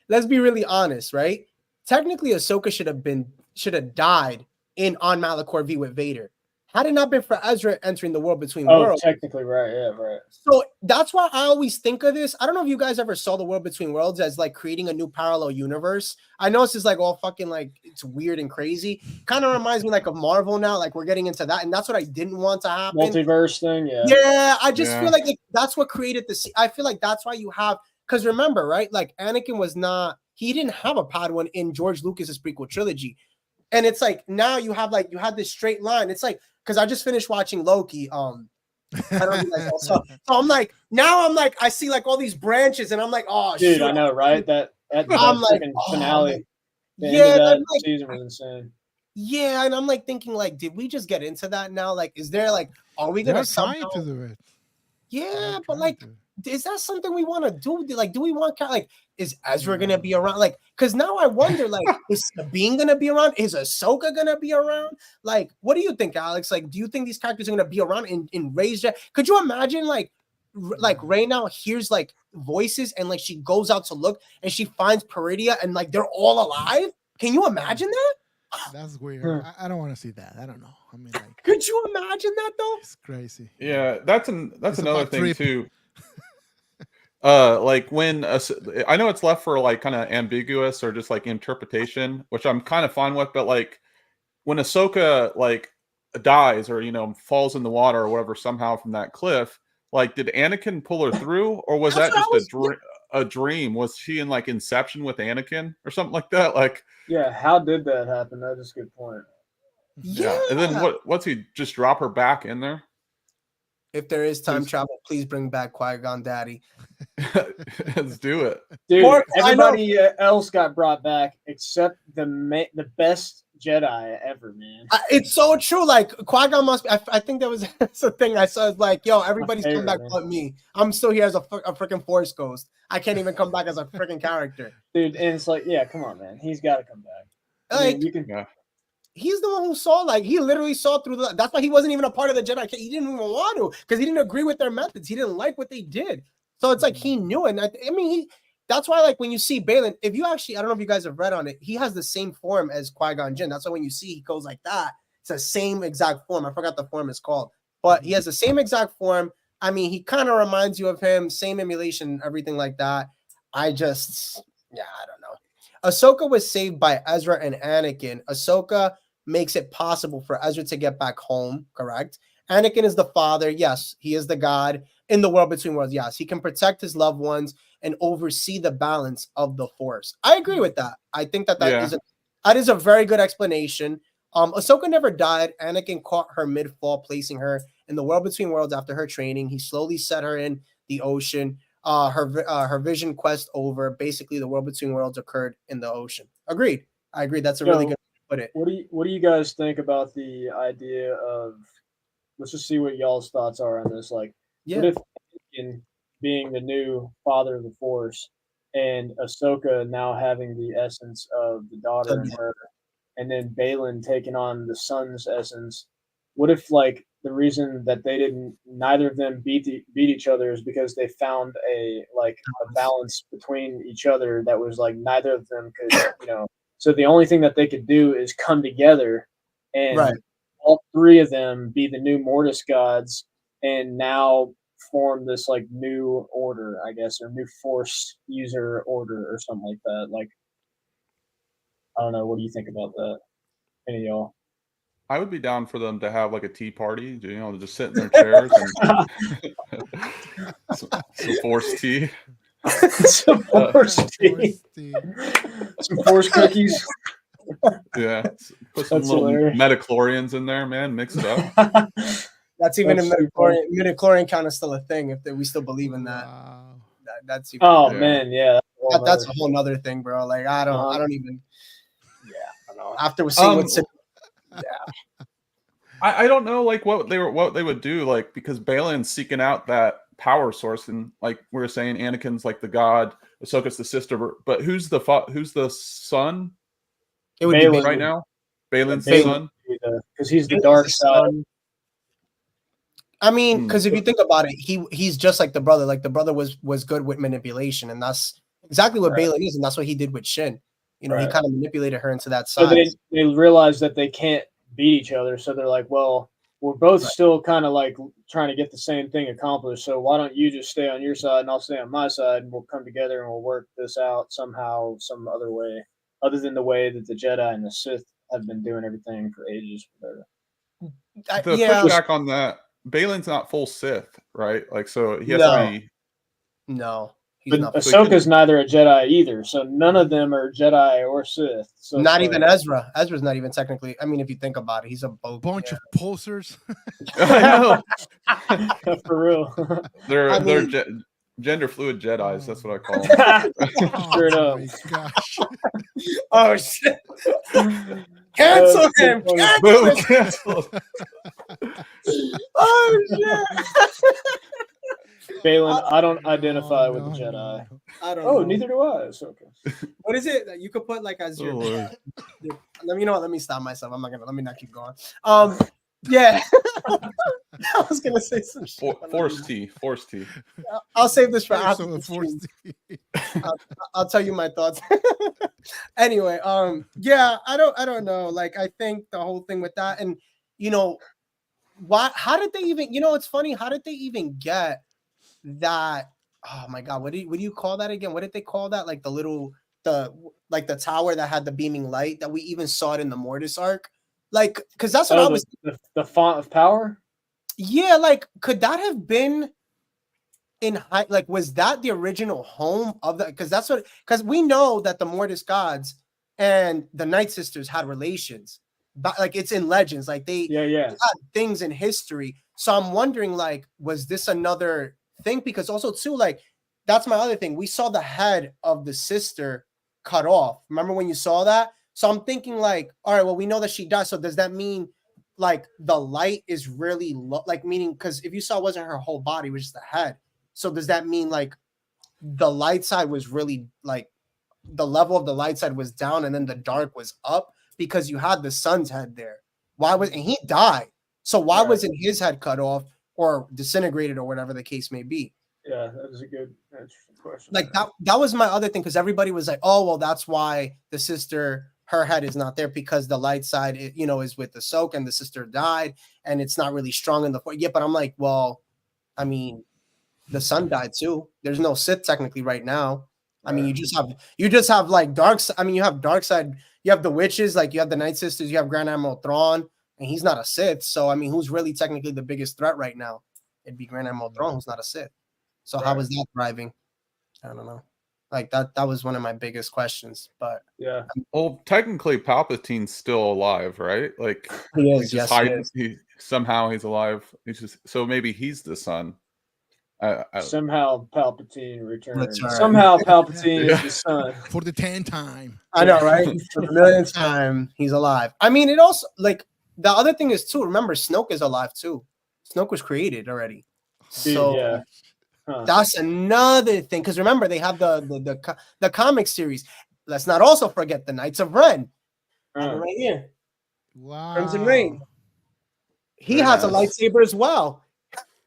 Let's be really honest, right? Technically, Ahsoka should have died on Malachor V with Vader. Had it not been for Ezra entering the World Between Worlds. Technically, right. Yeah, right. So that's why I always think of this. I don't know if you guys ever saw the World Between Worlds as like creating a new parallel universe. I know it's just like all fucking like it's weird and crazy. Kind of reminds me like of Marvel now. Like we're getting into that, and that's what I didn't want to happen. Multiverse thing, yeah. Yeah, I just feel like that's what created this. I feel like that's why you have because remember, right? Like Anakin he didn't have a Padawan in George Lucas's prequel trilogy. And it's like now you have this straight line. It's like because I just finished watching Loki. I don't know so I'm like I see like all these branches and I'm like, oh dude, shoot. I know, right? That I'm like finale. That season was insane. Yeah, and I'm like thinking like, did we just get into that now? Like, is there like, are we gonna somehow to do it? Yeah, but like, is that something we want to do? Like, do we want like, is Ezra gonna be around? Like, because now I wonder, like, is Sabine gonna be around? Is Ahsoka gonna be around? Like, what do you think, Alex? Like, do you think these characters are gonna be around in Rey's? Could you imagine, like Rey now hears like voices and like she goes out to look and she finds Peridia and like they're all alive? Can you imagine that? That's weird. I don't want to see that. I don't know. I mean, like, could you imagine that though? It's crazy. Yeah, that's another thing too. Like when I know it's left for like kind of ambiguous or just like interpretation, which I'm kind of fine with. But like when Ahsoka like dies or falls in the water or whatever somehow from that cliff, like did Anakin pull her through or was that just a dream? Was she in like Inception with Anakin or something like that? Like, yeah, how did that happen? That is a good point. Yeah, and then what's he just drop her back in there? If there is time travel, please bring back Qui-Gon Daddy. Let's do it, dude. Everybody else got brought back except the best Jedi ever, man. It's so true. Like Qui-Gon must be. I think that was that's the thing I saw. It's like, yo, everybody's come back but me. I'm still here as a freaking Force ghost. I can't even come back as a freaking character, dude. And it's like, yeah, come on, man. He's got to come back. Like, I mean, you can. Yeah. He's the one who saw, like, he literally saw through that's why he wasn't even a part of the Jedi. He didn't even want to because he didn't agree with their methods. He didn't like what they did. So it's like he knew it. And I mean, that's why, like, when you see Balin, if you actually, I don't know if you guys have read on it, he has the same form as Qui-Gon Jinn. That's why when you see he goes like that, it's the same exact form. I forgot the form is called, but he has the same exact form. I mean, he kind of reminds you of him, same emulation, everything like that. I don't know. Ahsoka was saved by Ezra and Anakin. Ahsoka makes it possible for Ezra to get back home, correct? Anakin is the father. Yes, he is the God in the World Between Worlds. Yes, he can protect his loved ones and oversee the balance of the Force. I agree with that. I think that is a very good explanation. Ahsoka never died. Anakin caught her mid-fall, placing her in the World Between Worlds after her training. He slowly set her in the ocean. her vision quest over. Basically, the world between worlds occurred in the ocean. Agreed. I agree. That's a really good way to put it. What do you guys think about the idea of? Let's just see what y'all's thoughts are on this. Like, what if Anakin being the new father of the Force, and Ahsoka now having the essence of the daughter in her, and then Balin taking on the son's essence? What if like the reason that they didn't, neither of them beat each other is because they found a balance between each other that was like neither of them could, So the only thing that they could do is come together, and all three of them be the new Mortis gods, and now form this like new order, I guess, or new Force user order or something like that. Like, I don't know. What do you think about that? Any of y'all? I would be down for them to have like a tea party, just sit in their chairs and some Force tea. Some Force tea. Some Force cookies. Yeah. Put some little metachlorians in there, man. Mix it up. That's even a midichlorian count is still a thing if we still believe in that. Wow. That's even, man, yeah. That's a whole nother thing, bro. Like I don't even. Yeah, I don't know. After we see what's. Yeah. I don't know like what they would do, like, because Balin's seeking out that power source, and like we were saying, Anakin's like the god, Ahsoka's the sister, but who's the son? It would Balin be right now. Balin's the son, because he's the dark side. I mean, because if you think about it, he's just like the brother. Like the brother was good with manipulation, and that's exactly what Balin is, and that's what he did with Shin. He kind of manipulated her into that side. So they realize that they can't beat each other, so they're like, well, we're both still kind of like trying to get the same thing accomplished, so why don't you just stay on your side and I'll stay on my side, and we'll come together and we'll work this out somehow, some other way, other than the way that the Jedi and the Sith have been doing everything for ages. The pushback on that, Balin's not full Sith, right? Like, so he has to be. No. But Ahsoka's neither a Jedi either, so none of them are Jedi or Sith. So not even Ezra. Ezra's not even technically. I mean, if you think about it, he's a bunch of posers. I know. For real. They're gender fluid Jedis. That's what I call them. Straight up. My gosh. Oh shit! Cancel him! Cancel. Oh shit! Balin, I don't identify with the Jedi. I don't know. Neither do I. It's okay. What is it that you could put like as your? Let me stop myself. Let me not keep going. Yeah. I was gonna say some shit. Force tea. I'll save this for after the stream. I'll tell you my thoughts. Anyway, yeah, I don't know. Like, I think the whole thing with that, and how did they even? It's funny. How did they even get that? Oh my god, what do you call that again? What did they call that? Like the tower that had the beaming light that we even saw it in the Mortis arc. Like, because that's what I was. The font of power. Yeah, like, could that have been like, was that the original home of the? Because we know that the Mortis gods and the Night Sisters had relations, but like it's in legends, like they had things in history. So I'm wondering, like, was this another thing? Because also too, like, that's my other thing. We saw the head of the sister cut off. Remember when you saw that? So I'm thinking, like, all right, well, we know that she died. So does that mean like the light is really like, meaning, because if you saw it wasn't her whole body, it was just the head. So does that mean like the light side was really like the level of the light side was down and then the dark was up because you had the sun's head there? And he died. So why wasn't his head cut off or disintegrated or whatever the case may be? Yeah, that is a good, interesting question. Like that was my other thing, because everybody was like, oh, well, that's why the sister, her head is not there, because the light side, is with Ahsoka and the sister died and it's not really strong in the force. Yeah, but I'm like, well, I mean, the sun died too. There's no Sith technically right now. I mean, you just have like you have dark side, you have the witches, like you have the Night Sisters, you have Grand Admiral Thrawn, and he's not a Sith. So I mean, who's really technically the biggest threat right now? It'd be Grand Admiral Thrawn, who's not a Sith. So how was that thriving? I don't know. Like that was one of my biggest questions. But yeah. Well, technically Palpatine's still alive, right? Like he is. Yes, somehow he's alive. So maybe he's the son. Somehow Palpatine returned. That's right. Somehow Palpatine Yeah. is the son. For the 10th time. I know, right? For the millionth time, he's alive. I mean, it also like the other thing is too. Remember, Snoke is alive too. Snoke was created already, Dude, so yeah. Huh. that's another thing. Because remember, they have the comic series. Let's not also forget the Knights of Ren. Right here, Wow. Crimson Reign. He Very has a nice. lightsaber as well.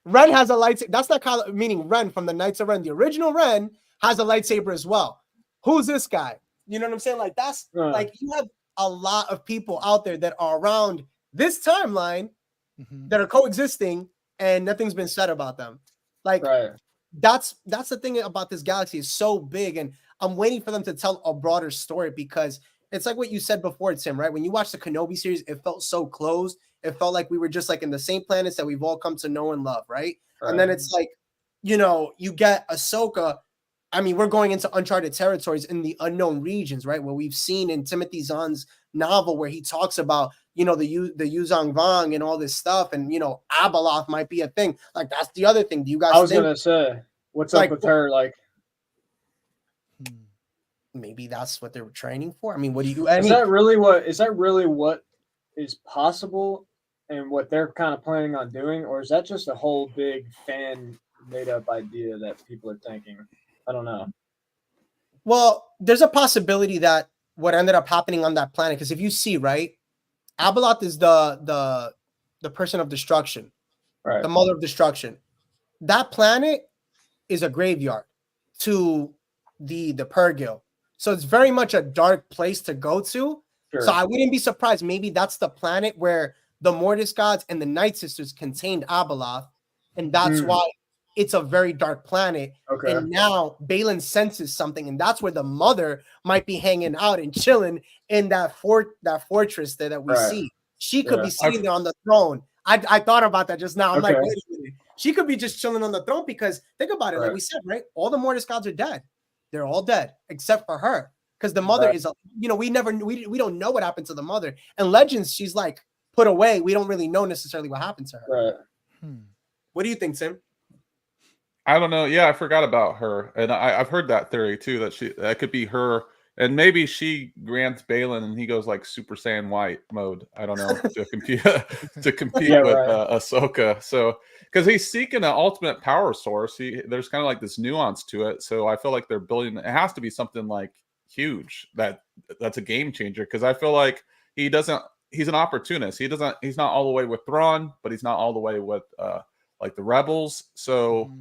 Ren has a lightsaber. That's not meaning Ren from the Knights of Ren. The original Ren has a lightsaber as well. Who's this guy? You know what I'm saying? Like that's like you have a lot of people out there that are around this timeline that are coexisting, and nothing's been said about them. Like that's the thing about this galaxy is so big, and I'm waiting for them to tell a broader story because it's like what you said before, Tim, right? When you watch the Kenobi series, it felt so closed. It felt like we were just like in the same planets that we've all come to know and love, right? And then it's like, you know, you get Ahsoka. I mean, we're going into uncharted territories in the unknown regions, right? Where we've seen in Timothy Zahn's novel where he talks about, you know, the Yuzong Vong and all this stuff, and you know, Abeloth might be a thing. Like that's the other thing. Do you guys? I was gonna say, what's up with her? Like, maybe that's what they were training for. I mean, what do you? Is that really what is possible, and what they're kind of planning on doing, or is that just a whole big fan made up idea that people are thinking? I don't know. Well, there's a possibility that what ended up happening on that planet, because if you see, right, Abeloth is the person of destruction, right? The mother of destruction. That planet is a graveyard to the Purgil. So it's very much a dark place to go to. Sure. So I wouldn't be surprised. Maybe that's the planet where the Mortis gods and the Night Sisters contained Abeloth, and that's why it's a very dark planet. Okay. And now Balin senses something, and that's where the mother might be hanging out and chilling in that fortress there that we see. She could be sitting there on the throne. I thought about that just now. I'm like, wait a minute. She could be just chilling on the throne because think about it, like we said, right? All the Mortis gods are dead. They're all dead except for her, because the mother is, you know, we don't know what happened to the mother. And Legends, she's like put away. We don't really know necessarily what happened to her. Right. What do you think, Tim? I don't know. Yeah, I forgot about her, and I've heard that theory too, that could be her, and maybe she grants Balin and he goes like Super Saiyan White mode. I don't know, to compete with Ahsoka. So because he's seeking an ultimate power source, there's kind of like this nuance to it. So I feel like they're building. It has to be something like huge that's a game changer. Because I feel like he's an opportunist. He's not all the way with Thrawn, but he's not all the way with like the rebels. So.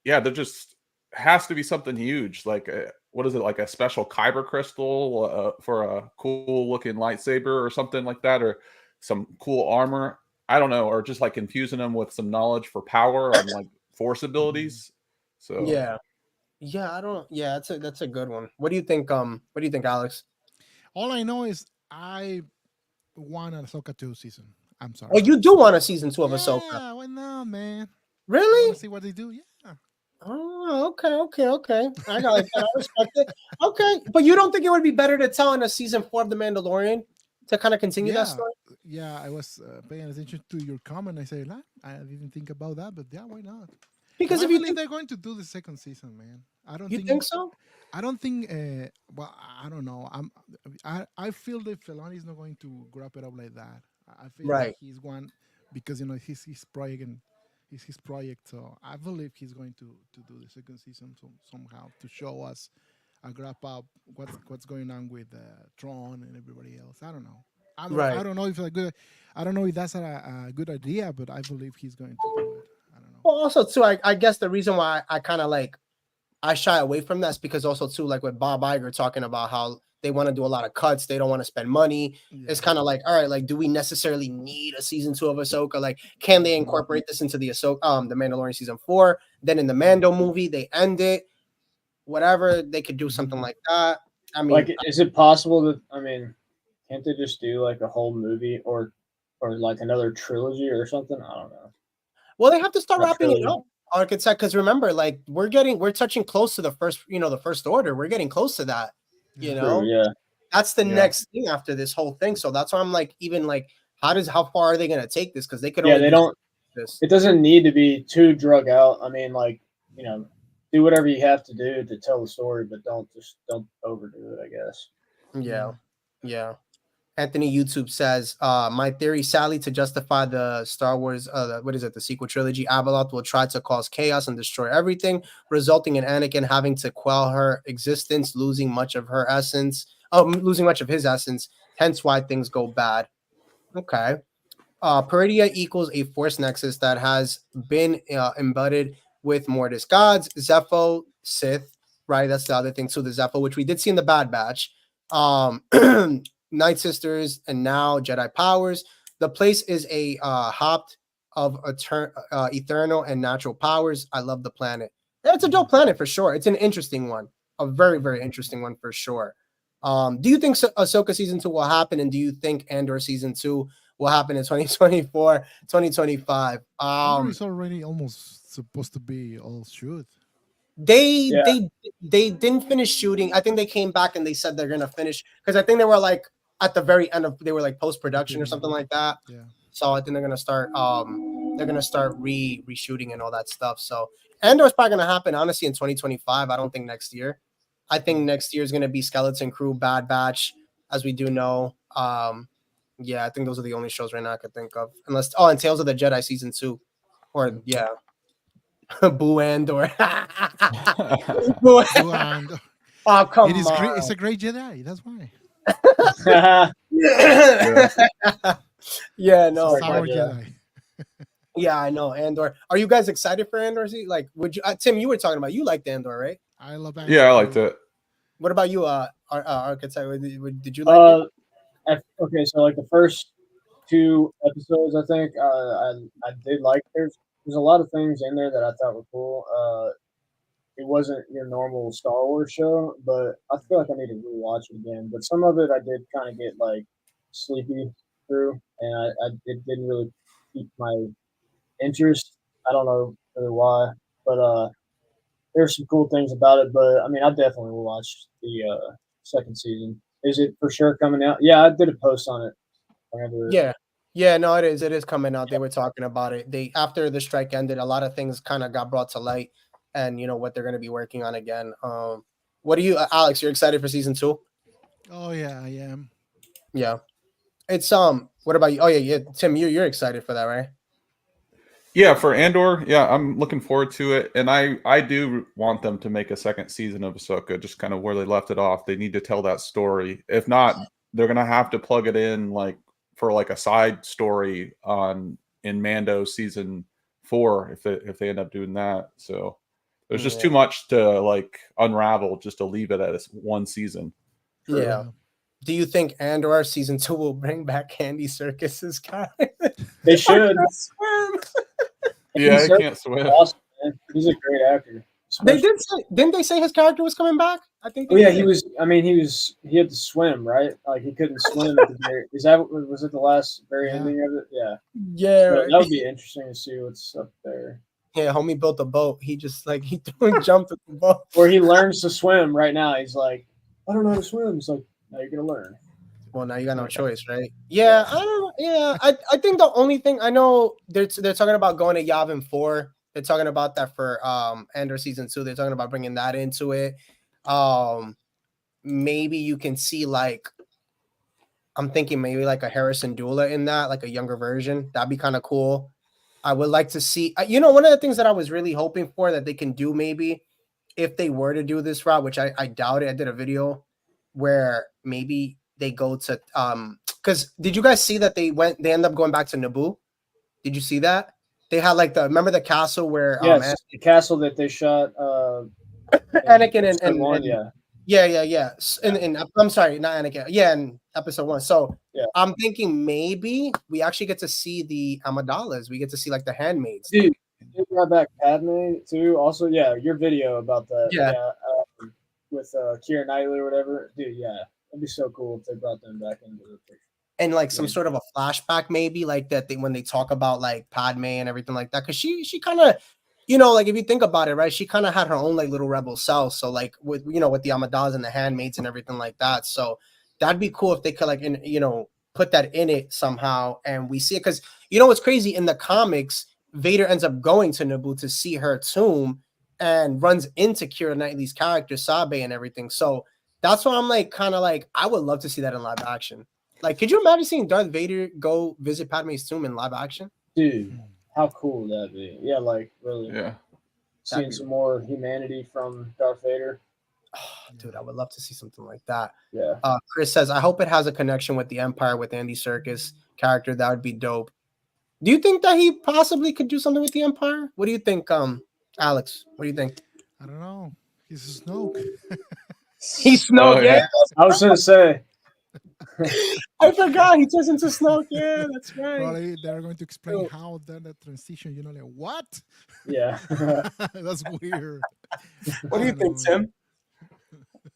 Yeah, there just has to be something huge. Like, what is it? Like a special kyber crystal for a cool looking lightsaber or something like that, or some cool armor. I don't know, or just like infusing them with some knowledge for power and like force abilities. So yeah, I don't. Yeah, that's a good one. What do you think? What do you think, Alex? All I know is I want an Ahsoka 2 season. I'm sorry. Oh, you do want a season 2 of Ahsoka? Yeah, why not, man? Really? See what they do. Yeah. Oh, okay. I got it. I respect it. Okay, but you don't think it would be better to tell in a season 4 of The Mandalorian to kind of continue that story? Yeah, I was paying attention to your comment. I said, I didn't think about that, but yeah, why not? Because if you think they're going to do the second season, man, I don't think so. I don't think. Well, I don't know. I feel that Filoni is not going to wrap it up like that. I feel like he's one because he's his project and. It's his project, so I believe he's going to do the second season somehow to show us a wrap up what's going on with Tron and everybody else. I don't know. I don't know if I don't know if that's a good idea, but I believe he's going to do it. I don't know. Well, also too, I guess the reason why I kind of like I shy away from that is because also too, like with Bob Iger talking about how they want to do a lot of cuts. They don't want to spend money. Yeah. It's kind of like, all right, like, do we necessarily need a season 2 of Ahsoka? Like, can they incorporate this into the Ahsoka, the Mandalorian season 4? Then in the Mando movie, they end it. Whatever, they could do something like that. I mean, like, is it possible that? I mean, can't they just do like a whole movie or like another trilogy or something? I don't know. Well, they have to start wrapping it up. Because remember, like we're touching close to the first order. We're getting close to that. You know, that's the next thing after this whole thing. So that's why I'm like, even like, how far are they going to take this? Because they could. Yeah, they don't. this. It doesn't need to be too drug out. I mean, like, you know, do whatever you have to do to tell the story, but don't overdo it, I guess. Yeah. Anthony YouTube says, my theory, sadly, to justify the Star Wars, the sequel trilogy, Abeloth will try to cause chaos and destroy everything, resulting in Anakin having to quell her existence, losing much of his essence, hence why things go bad. Okay. Peridia equals a force nexus that has been embedded with Mortis gods, Zepho, Sith, right? That's the other thing too, the Zepho, which we did see in the Bad Batch. Night Sisters, and now Jedi powers. The place is a hopped of eternal and natural powers. I love the planet. It's a dope planet for sure. It's an interesting one, a very, very interesting one for sure. Do you think Ahsoka season 2 will happen, and do you think Andor season 2 will happen in 2024, 2025? It's already almost supposed to be all shoot. They didn't finish shooting. I think they came back and they said they're gonna finish, because I think they were like at the very end of, they were like post-production or something like that. Yeah. So I think they're gonna start reshooting and all that stuff. So Andor's probably gonna happen honestly in 2025. I don't think next year. I think next year is gonna be Skeleton Crew, Bad Batch, as we do know. Yeah, I think those are the only shows right now I could think of. Unless and Tales of the Jedi season 2. Or Boo Andor. Boo Andor. Oh, come on. It's a great Jedi. That's why. Yeah, no. Sour Jedi. Yeah, I know. Andor. Are you guys excited for Andor? Like, would you, Tim? You were talking about, you liked Andor, right? I love Andor. Yeah, I liked it. What about you, Archetype? Did you like it? Okay, so like the first 2 episodes, I think I did like. There's a lot of things in there that I thought were cool. It wasn't your normal Star Wars show, but I feel like I need to rewatch it again. But some of it I did kind of get like sleepy through, and it didn't really keep my interest. I don't know really why, but there's some cool things about it. But I mean, I definitely will watch the second season. Is it for sure coming out? Yeah, I did a post on it. Whenever. Yeah, no, it is. It is coming out. They were talking about it. After the strike ended, a lot of things kind of got brought to light, and what they're going to be working on again. What do you, Alex? You're excited for season 2? Oh yeah, I am. Yeah, it's What about you? Oh yeah, Tim, you're excited for that, right? Yeah, for Andor, yeah, I'm looking forward to it, and I do want them to make a second season of Ahsoka, just kind of where they left it off. They need to tell that story. If not, they're gonna have to plug it in for a side story in Mando season 4 if they end up doing that. So there's just too much to unravel just to leave it as one season. Yeah. Do you think Andor season 2 will bring back Andy Serkis's character? They should. Yeah, he can't swim. Awesome, man. He's a great actor. They didn't they say his character was coming back? I think. He was. I mean, he had to swim, right? Like he couldn't swim at the very. Was it the last very ending of it? Yeah. Yeah. So that would be interesting to see what's up there. Yeah, homie built a boat. He just he jumped at the boat. Or he learns to swim right now. He's like, I don't know how to swim. He's like, now you're gonna learn. Well, now you got no choice, right? Yeah, I don't know. Yeah, I think the only thing I know they're talking about going to Yavin 4. They're talking about that for Andor season 2. They're talking about bringing that into it. Maybe you can see I'm thinking maybe a Harrison Dula in that, a younger version. That'd be kind of cool. I would like to see. One of the things that I was really hoping for that they can do maybe if they were to do this route, which I doubt it. I did a video where maybe they go to because did you guys see that they end up going back to Naboo? Did you see that? They had remember the castle where the castle that they shot Anakin and yeah. And I'm sorry, not Anakin. Yeah, in episode 1. So I'm thinking maybe we actually get to see the Amidala's. We get to see the handmaids. Dude, they brought back Padme too. Also, your video about that. Yeah. With Keira Knightley or whatever. Dude, yeah. It'd be so cool if they brought them back into the picture. And some sort of a flashback, maybe that when they talk about Padme and everything like that, because she kind of, if you think about it, right, she kind of had her own little rebel self. So with with the Amadas and the handmaids and everything like that. So that'd be cool if they could put that in it somehow, and we see it because what's crazy in the comics Vader ends up going to Naboo to see her tomb and runs into Keira Knightley's character Sabe and everything. So that's why I'm like kind of like I would love to see that in live action. Like, could you imagine seeing Darth Vader go visit Padme's tomb in live action? Dude, how cool would that be? Yeah, like really. Yeah. Seeing some more humanity from Darth Vader. Oh, dude, I would love to see something like that. Yeah. Chris says, I hope it has a connection with the Empire with Andy Serkis character. That would be dope. Do you think that he possibly could do something with the Empire? What do you think, Alex? What do you think? I don't know. He's a Snoke. He's Snoke, Oh, yeah. I was gonna say. I forgot he turns into Snoke. Yeah, that's right. Probably they're going to explain how that transition. You know, like what? Yeah. That's weird. What do you think, Tim?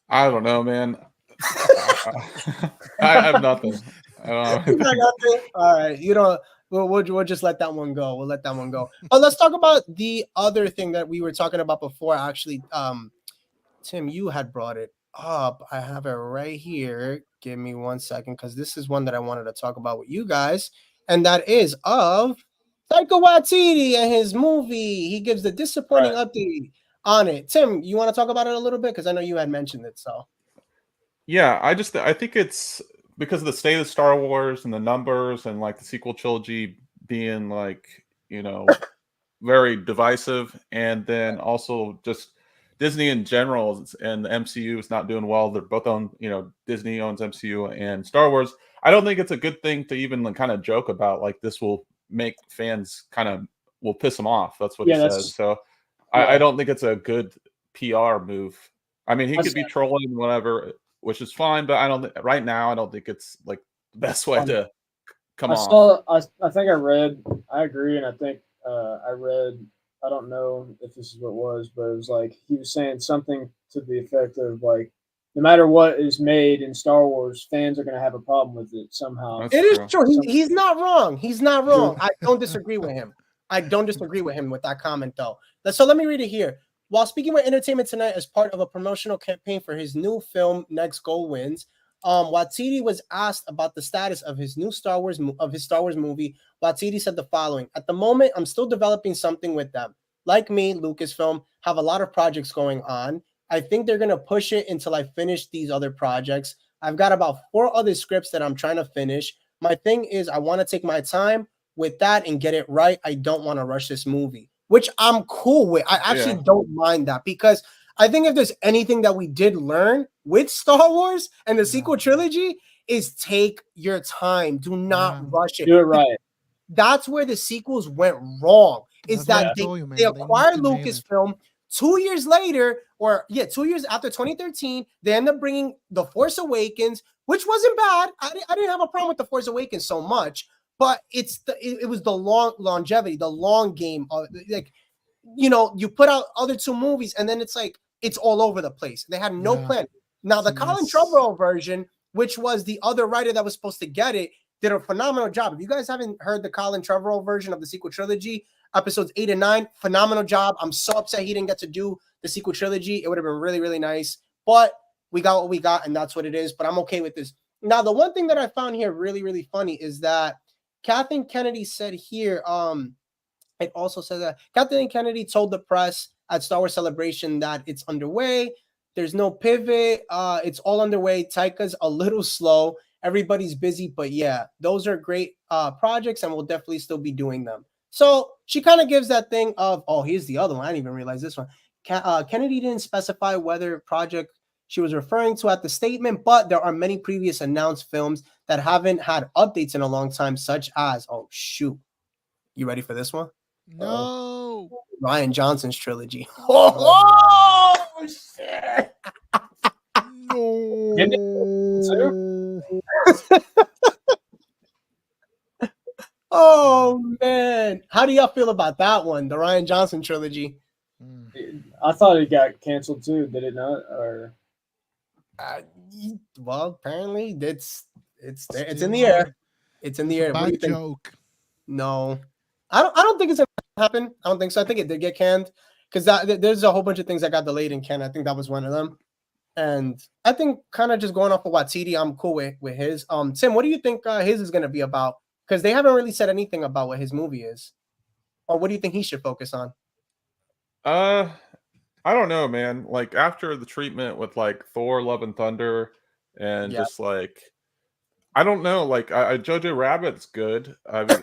I don't know, man. I have nothing. I don't know. All right, you know, we'll just let that one go. We'll let that one go. Oh, let's talk about the other thing that we were talking about before. Actually, Tim, you had brought it up. I have it right here. Give me 1 second, because this is one that I wanted to talk about with you guys, and that is of Taika Waititi and his movie. He gives the disappointing update on it. Tim, you want to talk about it a little bit, because I know you had mentioned it. So, Yeah, I think it's because of the state of Star Wars and the numbers and like the sequel trilogy being like, you know, very divisive, and then also just Disney in general and the MCU is not doing well. They're both on, you know, Disney owns MCU and Star Wars. I don't think it's a good thing to even like kind of joke about, like this will make fans kind of will piss them off. That's what he says. So I don't think it's a good PR move. I mean, he could be trolling whatever, which is fine, but I don't right now. I don't think it's like the best way to come off. I think I agree, and I think I read. I don't know if this is what it was, but it was like he was saying something to the effect of like, no matter what is made in Star Wars, fans are going to have a problem with it somehow. It is true. He's not wrong. He's not wrong. I don't disagree with him. I don't disagree with him with that comment, though. So let me read it here. While speaking with Entertainment Tonight as part of a promotional campaign for his new film, Next Goal Wins, Waititi was asked about the status of his new Star Wars movie. Waititi said the following: "At the moment, I'm still developing something with them. Like me, Lucasfilm have a lot of projects going on. I think they're going to push it until I finish these other projects. I've got about 4 other scripts that I'm trying to finish. My thing is I want to take my time with that and get it right. I don't want to rush this movie," which I'm cool with. I actually don't mind that, because I think if there's anything that we did learn with Star Wars and the sequel trilogy is take your time. Do not rush it. Do it right. That's where the sequels went wrong. Is that they acquired Lucasfilm 2 years later, 2 years after 2013. They end up bringing The Force Awakens, which wasn't bad. I didn't have a problem with The Force Awakens so much, but it was the longevity, the long game. Like, you know, you put out other 2 movies and then it's like it's all over the place. They had no plan. Now the Colin Trevorrow version, which was the other writer that was supposed to get it, did a phenomenal job. If you guys haven't heard the Colin Trevorrow version of the sequel trilogy, episodes 8 and 9, phenomenal job. I'm so upset he didn't get to do the sequel trilogy. It would have been really, really nice. But we got what we got, and that's what it is. But I'm okay with this. Now, the one thing that I found here really, really funny is that Kathleen Kennedy said here, it also says that Kathleen Kennedy told the press at Star Wars Celebration that it's underway. There's no pivot. It's all underway. Taika's a little slow. Everybody's busy, but yeah, those are great projects, and we'll definitely still be doing them. So she kind of gives that thing of, oh, here's the other one. I didn't even realize this one. Kennedy didn't specify whether project she was referring to at the statement, but there are many previous announced films that haven't had updates in a long time, such as, oh, shoot. You ready for this one? No. Rian Johnson's trilogy. Oh, shit. No. Oh, man. How do y'all feel about that one, the Rian Johnson trilogy? I thought it got canceled too. Did it not? Or well, apparently it's in the air. It's in the air. Bad joke. No, I don't think it's gonna happen. I don't think so. I think it did get canned because there's a whole bunch of things that got delayed and canned. I think that was one of them. And I think kind of just going off of Waititi, I'm cool with his. Tim, what do you think his is gonna be about? Because they haven't really said anything about what his movie is. or what do you think he should focus on? I don't know, man. Like after the treatment with like Thor: Love and Thunder, and just like I don't know, like Jojo Rabbit's good. I mean,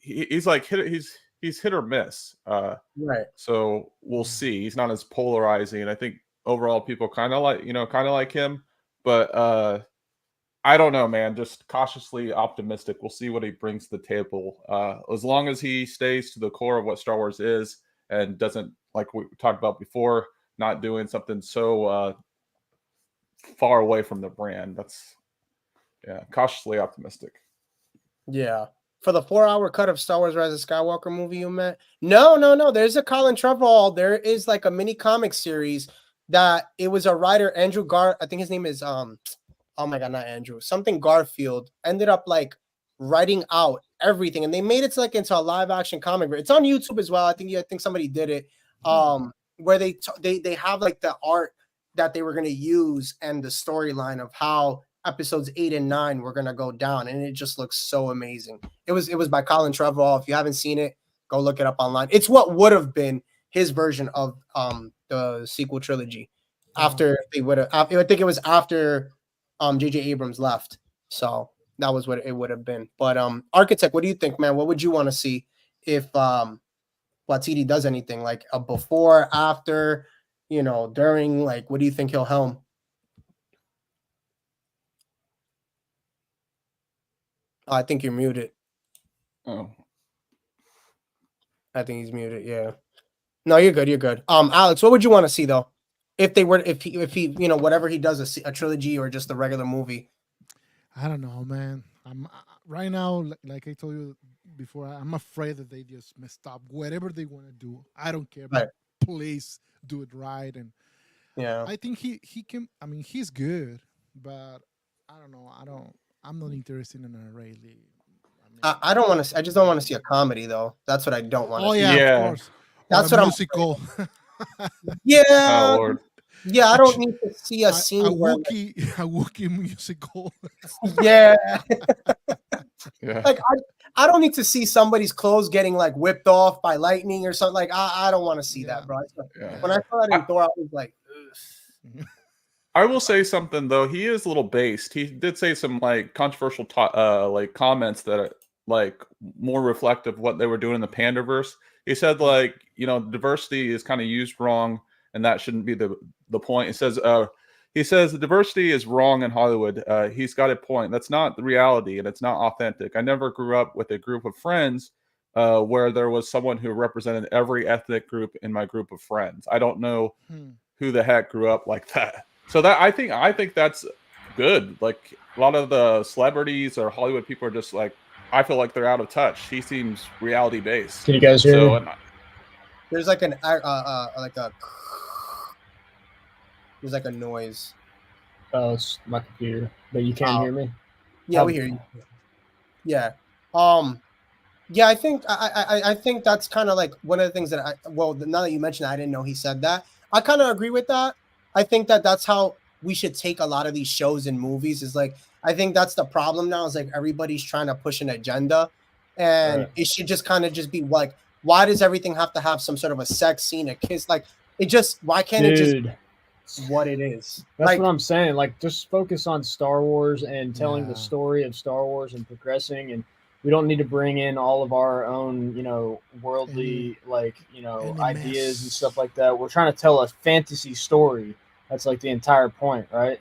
he's like he's hit or miss. Right. So we'll see. He's not as polarizing, and I think overall people kind of like him. But I don't know, man. Just cautiously optimistic. We'll see what he brings to the table. As long as he stays to the core of what Star Wars is and doesn't, like we talked about before, not doing something so far away from the brand. That's cautiously optimistic. Yeah. For the 4-hour cut of Star Wars: Rise of Skywalker movie you meant? No. There's a Colin Trevorrow. There is like a mini comic series that it was a writer, Andrew I think his name is oh my god, not Andrew, something Garfield, ended up like writing out everything, and they made it like into a live action comic. It's on YouTube as well. I think somebody did it. Where they have like the art that they were gonna use and the storyline of how episodes 8 and 9 were gonna go down, and it just looks so amazing. It was by Colin Trevorrow. If you haven't seen it, go look it up online. It's what would have been his version of the sequel trilogy after they would have. I think it was after J.J. Abrams left, so that was what it would have been. But Architect, what do you think, man? What would you want to see if Waititi does anything, like a before, after, during? Like, what do you think he'll helm? I think you're muted. Oh, I think he's muted. Yeah. No, you're good. You're good. Alex, what would you want to see though? If he whatever he does, a trilogy or just a regular movie? I don't know, man. I'm right now, like I told you before, I'm afraid that they just messed up. Whatever they want to do, I don't care. But please do it right. And I think he can. I mean, he's good, but I don't know. I'm not interested in a really. I don't want to. I just don't want to see a comedy though. That's what I don't want. Oh yeah, of course. That's what musical. Yeah. Oh Lord. Yeah, I don't need to see a scene a Wookiee musical. Yeah. Yeah. Like I don't need to see somebody's clothes getting like whipped off by lightning or something. Like I don't want to see that, bro. When I saw that in Thor, I was like, ugh. I will say something though. He is a little based. He did say some like controversial like comments that are like more reflective of what they were doing in the Pandaverse. He said like, diversity is kind of used wrong, and that shouldn't be the point. He says the diversity is wrong in Hollywood. He's got a point. That's not the reality, and it's not authentic. I never grew up with a group of friends where there was someone who represented every ethnic group in my group of friends. I don't know who the heck grew up like that. So that I think that's good. Like a lot of the celebrities or Hollywood people are just like, I feel like they're out of touch. He seems reality based. Can you guys hear me? There's like there's like a noise. Oh, it's my computer, but you can't hear me. Yeah, we hear you. Yeah. Yeah, I think I think that's kind of like one of the things that now that you mentioned it, I didn't know he said that. I kind of agree with that. I think that's how we should take a lot of these shows and movies. Is like, I think that's the problem now. Is like everybody's trying to push an agenda, and it should just kind of just be like, why does everything have to have some sort of a sex scene, a kiss? Like, why can't it just what it is? That's what I'm saying. Like, just focus on Star Wars and telling the story of Star Wars and progressing. And we don't need to bring in all of our own, worldly, ideas and stuff like that. We're trying to tell a fantasy story. That's like the entire point, right?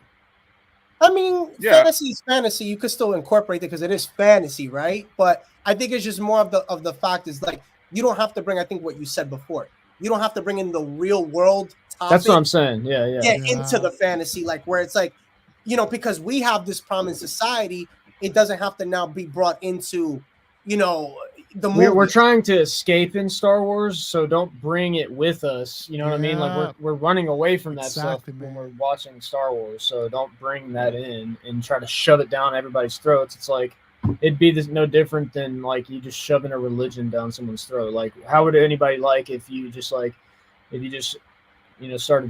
I mean, fantasy is fantasy. You could still incorporate it because it is fantasy, right? But I think it's just more of the fact is like, you don't have to bring, I think what you said before, you don't have to bring in the real world topic. That's what I'm saying. Yeah. Into the fantasy, like where it's like, because we have this problem in society, it doesn't have to now be brought into, the movie. We're trying to escape in Star Wars, so don't bring it with us. You know what I mean? Like we're running away from that stuff when we're watching Star Wars. So don't bring that in and try to shove it down everybody's throats. It's like it'd be no different than like you just shoving a religion down someone's throat. Like, how would anybody like if you just started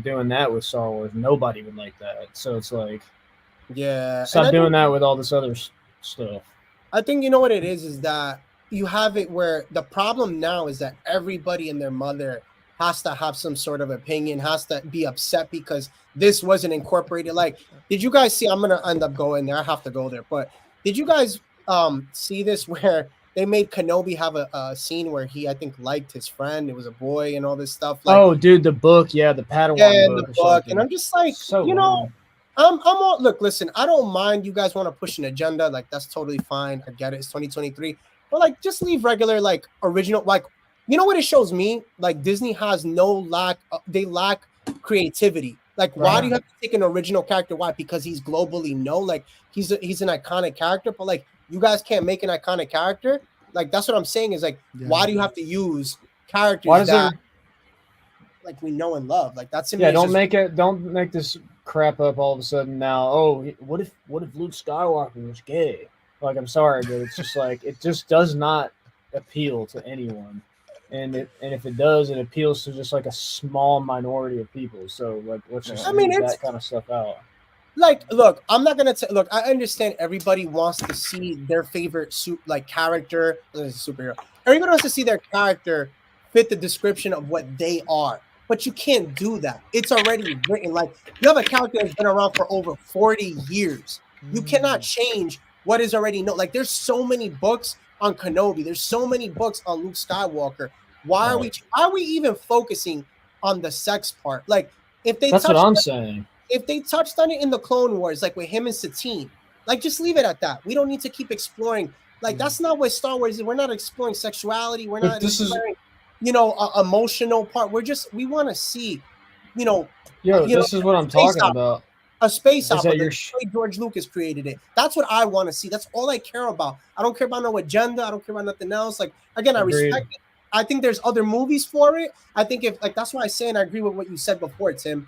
doing that with Star Wars? Nobody would like that. So it's like, stop doing that with all this other stuff. I think what it is that you have it where the problem now is that everybody and their mother has to have some sort of opinion, has to be upset because this wasn't incorporated. Like, did you guys see? I'm gonna end up going there. I have to go there, but did you guys see this where they made Kenobi have a scene where he, I think, liked his friend? It was a boy and all this stuff. Like, oh, dude, the book, the Padawan book. The book, and I'm just like, so you know, I'm all, look, listen, I don't mind you guys want to push an agenda, like that's totally fine. I get it. It's 2023, but like just leave regular, like original, like, you know what it shows me? Like Disney has they lack creativity. Like, why do you have to take an original character? Why? Because he's globally known. Like he's an iconic character, but like you guys can't make an iconic character. Like that's what I'm saying is like, why do you have to use characters that like we know and love? Like that's don't make this crap up all of a sudden now. Oh, what if Luke Skywalker was gay? Like, I'm sorry, but it's just like it just does not appeal to anyone. And if it does, it appeals to just like a small minority of people. So like, let's just leave that kind of stuff out. Like, look, I'm not gonna look. I understand everybody wants to see their favorite character, superhero. Everybody wants to see their character fit the description of what they are, but you can't do that. It's already written. Like, you have a character that's been around for over 40 years. You cannot change what is already known. Like, there's so many books on Kenobi. There's so many books on Luke Skywalker. Why are we even focusing on the sex part? Like, that's what I'm saying. If they touched on it in the Clone Wars, like with him and Satine, like just leave it at that. We don't need to keep exploring. Like that's not what Star Wars is. We're not exploring sexuality. We're not exploring, emotional part. We want to see, this is what I'm talking about. A space opera. The way George Lucas created it. That's what I want to see. That's all I care about. I don't care about no agenda. I don't care about nothing else. Like, again, I respect it. I think there's other movies for it. I think that's why I say, and I agree with what you said before, Tim.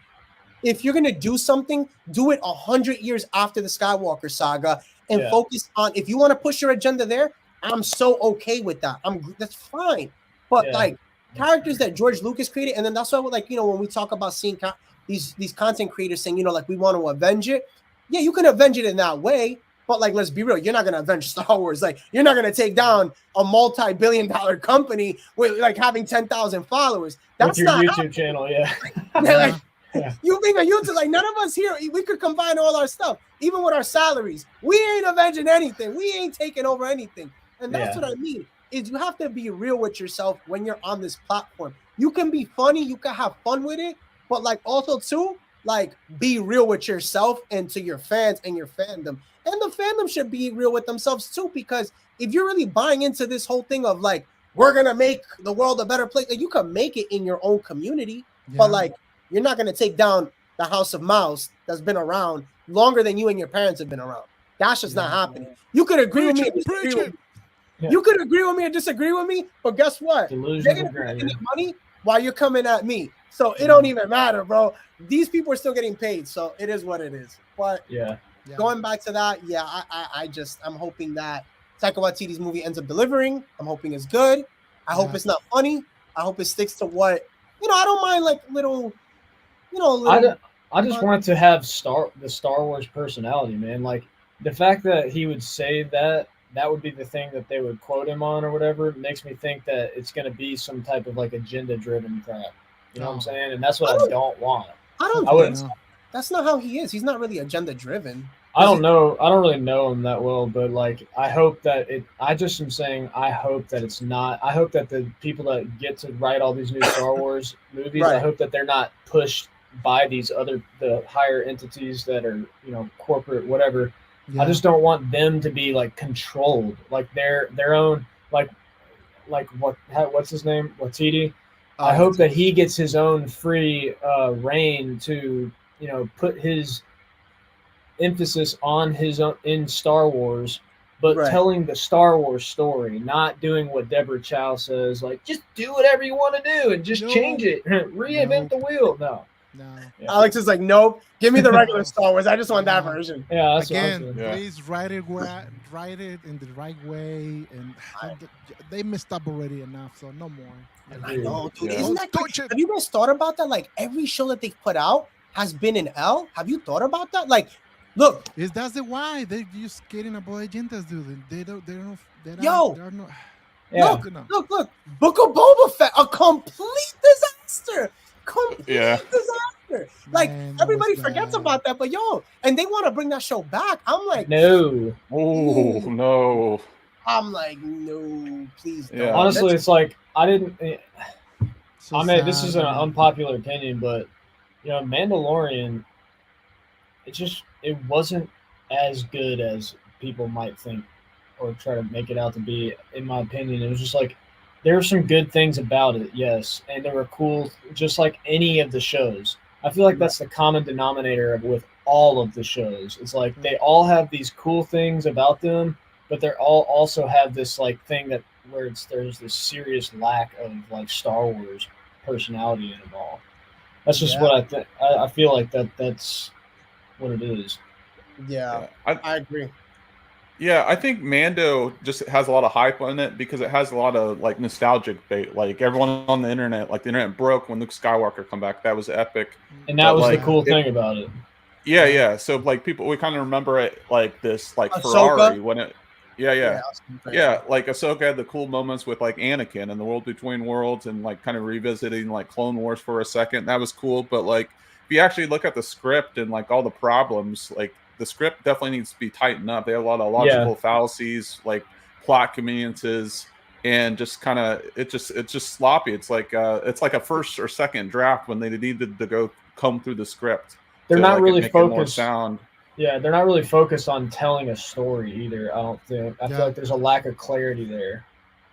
If you're gonna do something, do it 100 years after the Skywalker saga and focus on. If you want to push your agenda there, I'm so okay with that. That's fine. But like characters that George Lucas created, and then that's why, like, when we talk about seeing these content creators saying, like, we want to avenge it. Yeah, you can avenge it in that way. But like, let's be real, you're not gonna avenge Star Wars. Like, you're not gonna take down a multi-billion-dollar company with like having 10,000 followers. That's with your YouTube channel, You think of YouTube, like none of us here, we could combine all our stuff, even with our salaries. We ain't avenging anything. We ain't taking over anything. And that's what I mean, is you have to be real with yourself when you're on this platform. You can be funny, you can have fun with it, but like also too, like be real with yourself and to your fans and your fandom. And the fandom should be real with themselves too, because if you're really buying into this whole thing of like, we're going to make the world a better place, like, you can make it in your own community, but like, you're not going to take down the House of Mouse that's been around longer than you and your parents have been around. That's just not happening. You could agree with me. You could agree with me and disagree with me, but guess what? They're going to get money while you're coming at me. So it don't even matter, bro. These people are still getting paid, so it is what it is. But going back to that, I'm hoping that Taika Waititi's movie ends up delivering. I'm hoping it's good. I hope it's not funny. I hope it sticks to what, I don't mind like little. I just want to have the Star Wars personality, man. Like the fact that he would say that would be the thing that they would quote him on or whatever makes me think that it's going to be some type of like agenda driven crap. You know what I'm saying? And that's what I don't want. I wouldn't. That's not how he is. He's not really agenda driven. I don't know. I don't really know him that well, but like I hope that I just am saying I hope that it's not. I hope that the people that get to write all these new Star Wars movies, I hope that they're not pushed by the higher entities that are, corporate, whatever. I just don't want them to be like controlled, like their own, like what's his name? Waititi. I hope that he gets his own free reign to, put his emphasis on his own in Star Wars, but telling the Star Wars story, not doing what Deborah Chow says, like just do whatever you want to do and just change it, reinvent the wheel. No. Alex is like, nope. Give me the regular Star Wars. I just want that version. Yeah. Please write it in the right way, and they messed up already enough, so no more. I know, dude. Isn't that good? Have you guys thought about that? Like every show that they've put out has been an L. Have you thought about that? Like, look, that's the why they're just getting about agendas, dude. They're not. Yeah. Look. Book of Boba Fett, a complete disaster. Disaster. Like, Man, everybody forgets about that, but and they want to bring that show back. I'm like, No. Oh no. I'm like, no, please don't. Yeah. Honestly, it's like I didn't. So I mean, this sad, is an man. unpopular opinion, but Mandalorian, it wasn't as good as people might think or try to make it out to be. In my opinion, it was just like there were some good things about it, yes, and they were cool, just like any of the shows. I feel like that's the common denominator with all of the shows. It's like they all have these cool things about them, but they're all also have this like thing that where there's this serious lack of like Star Wars personality in it all. That's just what I think. I feel like that's what it is. Yeah, I agree. Yeah, I think Mando just has a lot of hype on it because it has a lot of like nostalgic bait. Like everyone on the internet, like the internet broke when Luke Skywalker come back. That was epic. And that was like, the cool thing about it. Yeah. So like we kind of remember it like this, like Ahsoka? Ferrari when it. Yeah. Like Ahsoka had the cool moments with like Anakin and the World Between Worlds and like kind of revisiting like Clone Wars for a second. That was cool. But like if you actually look at the script and like all the problems, like the script definitely needs to be tightened up. They have a lot of logical fallacies, like plot conveniences, and just kind of it's just sloppy. It's like a first or second draft when they needed to go comb through the script. They're not really focused. Yeah, they're not really focused on telling a story either. I don't think. I feel like there's a lack of clarity there.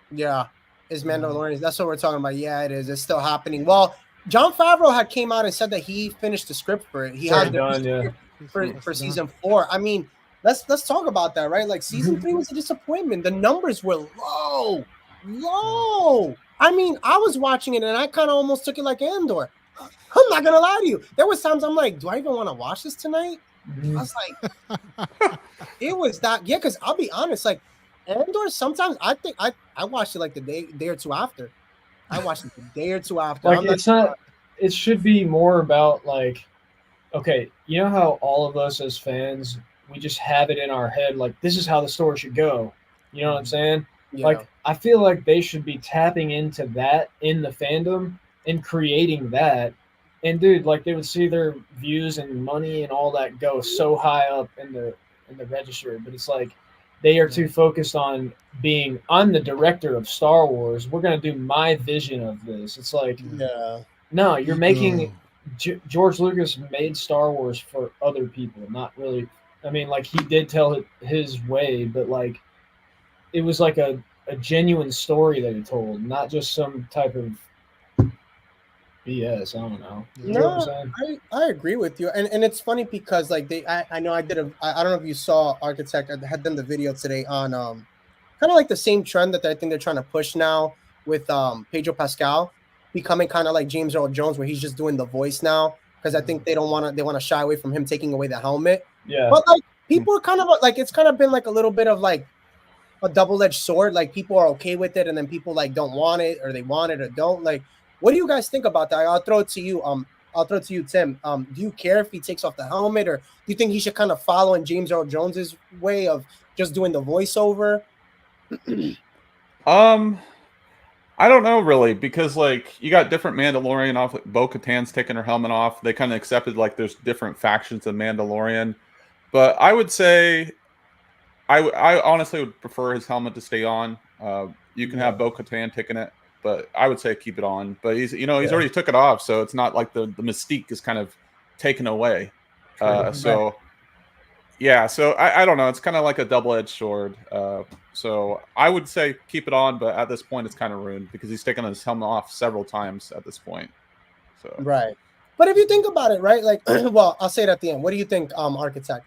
Yeah, is Mandalorian? That's what we're talking about. Yeah, it is. It's still happening. Well, Jon Favreau had came out and said that he finished the script for it. He had done, for season 4. I mean, let's talk about that, right? Like season 3 was a disappointment. The numbers were low. I mean, I was watching it and I kind of almost took it like Andor. I'm not gonna lie to you. There was times I'm like, do I even want to watch this tonight? I was like, it was that. Yeah, because I'll be honest, like Andor. Sometimes I think I watched it like the day or two after. I watched it the day or two after. Like it's not. It should be more about like, okay, you know how all of us as fans, we just have it in our head like this is how the story should go. You know what I'm saying? Yeah. Like I feel like they should be tapping into that in the fandom and creating that. And dude, like they would see their views and money and all that go so high up in the register, but it's like they are too focused on being. I'm the director of Star Wars. We're gonna do my vision of this. It's like, no, you're making. George Lucas made Star Wars for other people, not really. I mean, like he did tell it his way, but like it was like a genuine story that he told, not just some type of BS. I don't know. No, I agree with you, and it's funny because like I know I don't know if you saw Architect. I had done the video today on kind of like the same trend that I think they're trying to push now with Pedro Pascal becoming kind of like James Earl Jones, where he's just doing the voice now because I think they want to shy away from him taking away the helmet. Yeah, but like people are kind of like it's kind of been like a little bit of like a double-edged sword. Like people are okay with it, and then people like don't want it, or they want it or don't like. What do you guys think about that? I'll throw it to you. I'll throw it to you, Tim. Do you care if he takes off the helmet, or do you think he should kind of follow in James Earl Jones's way of just doing the voiceover? I don't know really, because like you got different Mandalorian off. Like Bo-Katan's taking her helmet off. They kind of accepted like there's different factions of Mandalorian, but I would say I honestly would prefer his helmet to stay on. You can have Bo-Katan taking it, but I would say keep it on. But he's already took it off, so it's not like the mystique is kind of taken away. So I don't know. It's kind of like a double-edged sword. So I would say keep it on, but at this point it's kind of ruined because he's taken his helmet off several times at this point. So right. But if you think about it, right, like, well, I'll say it at the end. What do you think, Architect?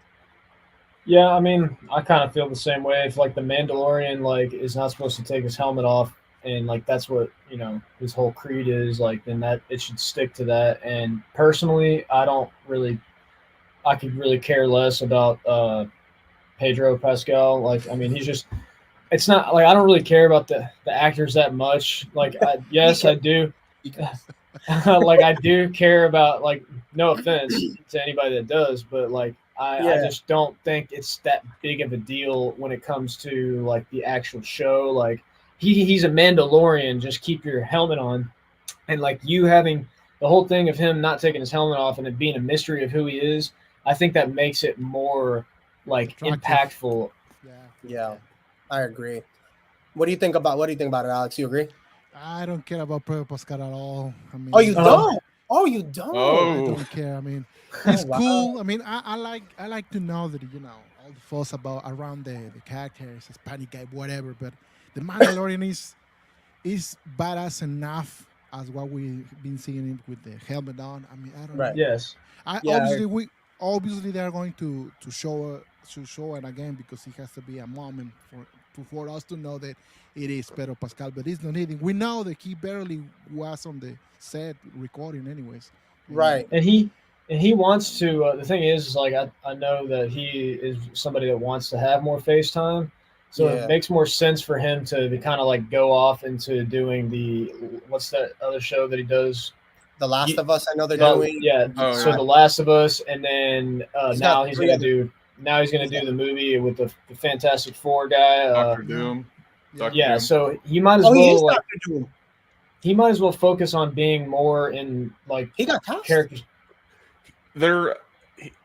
Yeah, I mean, I kind of feel the same way. If like the Mandalorian like is not supposed to take his helmet off, and like that's what his whole creed is, like then that it should stick to that. And personally, I could really care less about Pedro Pascal. Like, I mean, it's not like I don't really care about the actors that much. Like, yes, I do. Like, I do care about, like, no offense to anybody that does, but like I just don't think it's that big of a deal when it comes to like the actual show. Like, he's a Mandalorian. Just keep your helmet on, and like you having the whole thing of him not taking his helmet off and it being a mystery of who he is. I think that makes it more like impactful. Yeah, I agree. What do you think about it, Alex? You agree? I don't care about Pedro Pascal at all. I mean, Oh, you don't? Oh, you don't? I don't care. I mean, it's cool. I mean, I like to know that all the fuss around the characters, Hispanic guy, whatever. But the Mandalorian is badass enough as what we've been seeing with the helmet on. I mean, I don't know. Yes. Obviously they're going to show it again because it has to be a moment for us to know that it is Pedro Pascal, but it's not needing. We know that he barely was on the set recording anyways. Right. And he wants to, the thing is like, I know that he is somebody that wants to have more FaceTime. So it makes more sense for him to kind of like go off into doing what's that other show that he does? The Last of Us, I know they're doing. Yeah. So The Last of Us, and then now he's going to do the movie with the Fantastic Four guy. Dr. Doom. Doom. So he might as well. He is Dr. Doom. He might as well focus on being more in like he got cast. Characters.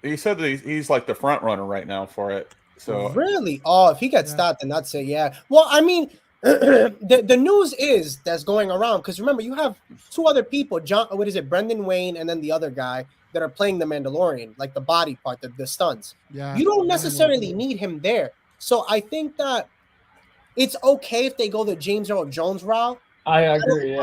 He said that he's like the front runner right now for it. So really, if he gets that, then that's it. Yeah. Well, I mean, the news is that's going around because remember you have two other people, Brendan Wayne, and then the other guy that are playing the Mandalorian, like the body part, the stunts. Yeah. You don't necessarily need him there, so I think that it's okay if they go the James Earl Jones route. I agree.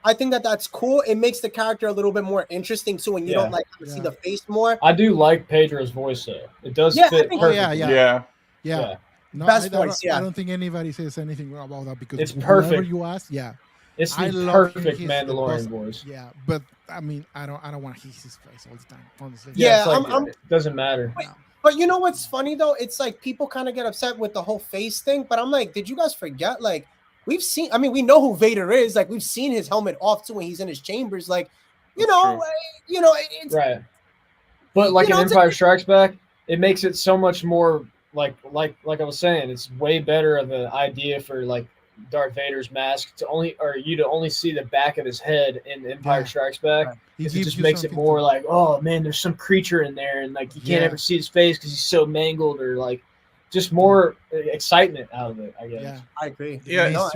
I think that's cool. It makes the character a little bit more interesting too when you don't like see the face more. I do like Pedro's voice though. It does fit perfectly. Yeah. No, best voice. I don't think anybody says anything wrong about that because it's perfect. Whenever you ask, it's the perfect Mandalorian voice. Yeah, but I mean, I don't want to hear his face all the time. Honestly. Yeah, it doesn't matter. But you know what's funny though? It's like people kind of get upset with the whole face thing. But I'm like, did you guys forget? Like, we know who Vader is. Like, we've seen his helmet off too when he's in his chambers. Like, it's right. But like in Empire Strikes Back, it makes it so much more like I was saying, it's way better of an idea for like Darth Vader's mask to only see the back of his head in Empire Strikes Back. Right. It just makes it more like, oh man, there's some creature in there, and like you can't ever see his face because he's so mangled, or like just more excitement out of it. I guess. Yeah, I agree. Yeah,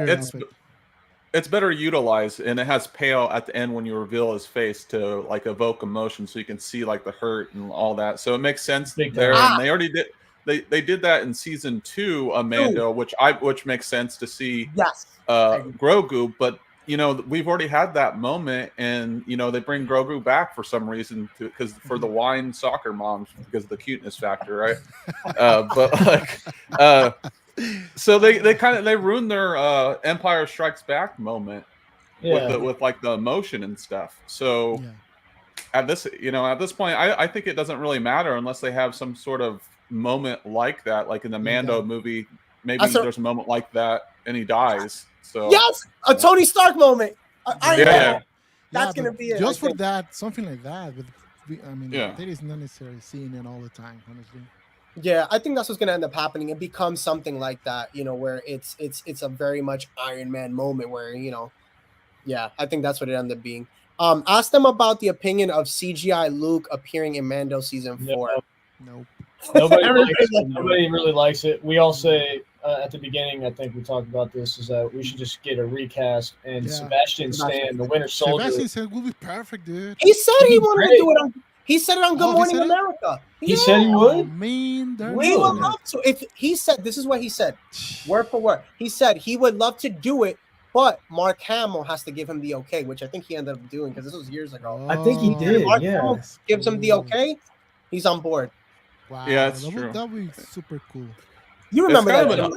it's better utilized, and it has payout at the end when you reveal his face to like evoke emotion, so you can see like the hurt and all that. So it makes sense there, and they already did. They did that in season 2 of Mando, which makes sense to see Grogu, but we've already had that moment, and they bring Grogu back for some reason because for the wine soccer moms because of the cuteness factor, right? But like so they ruined their Empire Strikes Back moment with like the emotion and stuff. So at this point, I think it doesn't really matter unless they have some sort of moment like that, like in the Mando movie. Maybe there's a moment like that and he dies. So yes, a Tony Stark moment. That's gonna be it. Just for that, something like that. But I mean, that is not necessarily seeing it all the time, honestly. Yeah, I think that's what's gonna end up happening. It becomes something like that, where it's a very much Iron Man moment where I think that's what it ended up being. Ask them about the opinion of CGI Luke appearing in Mando season 4. Nope. Nobody really likes it. We all say at the beginning, I think we talked about this, is that we should just get a recast and Sebastian Stan, the Winter Soldier. Sebastian Stan will be perfect, dude. He said he wanted to do it. He said it on Good Morning America. He said he would. We would love to. If he said, this is what he said, word for word. He said he would love to do it, but Mark Hamill has to give him the okay, which I think he ended up doing because this was years ago. I think he did. Mark Hamill gives him the okay. He's on board. Wow, yeah, that's true. That would be super cool. You remember that?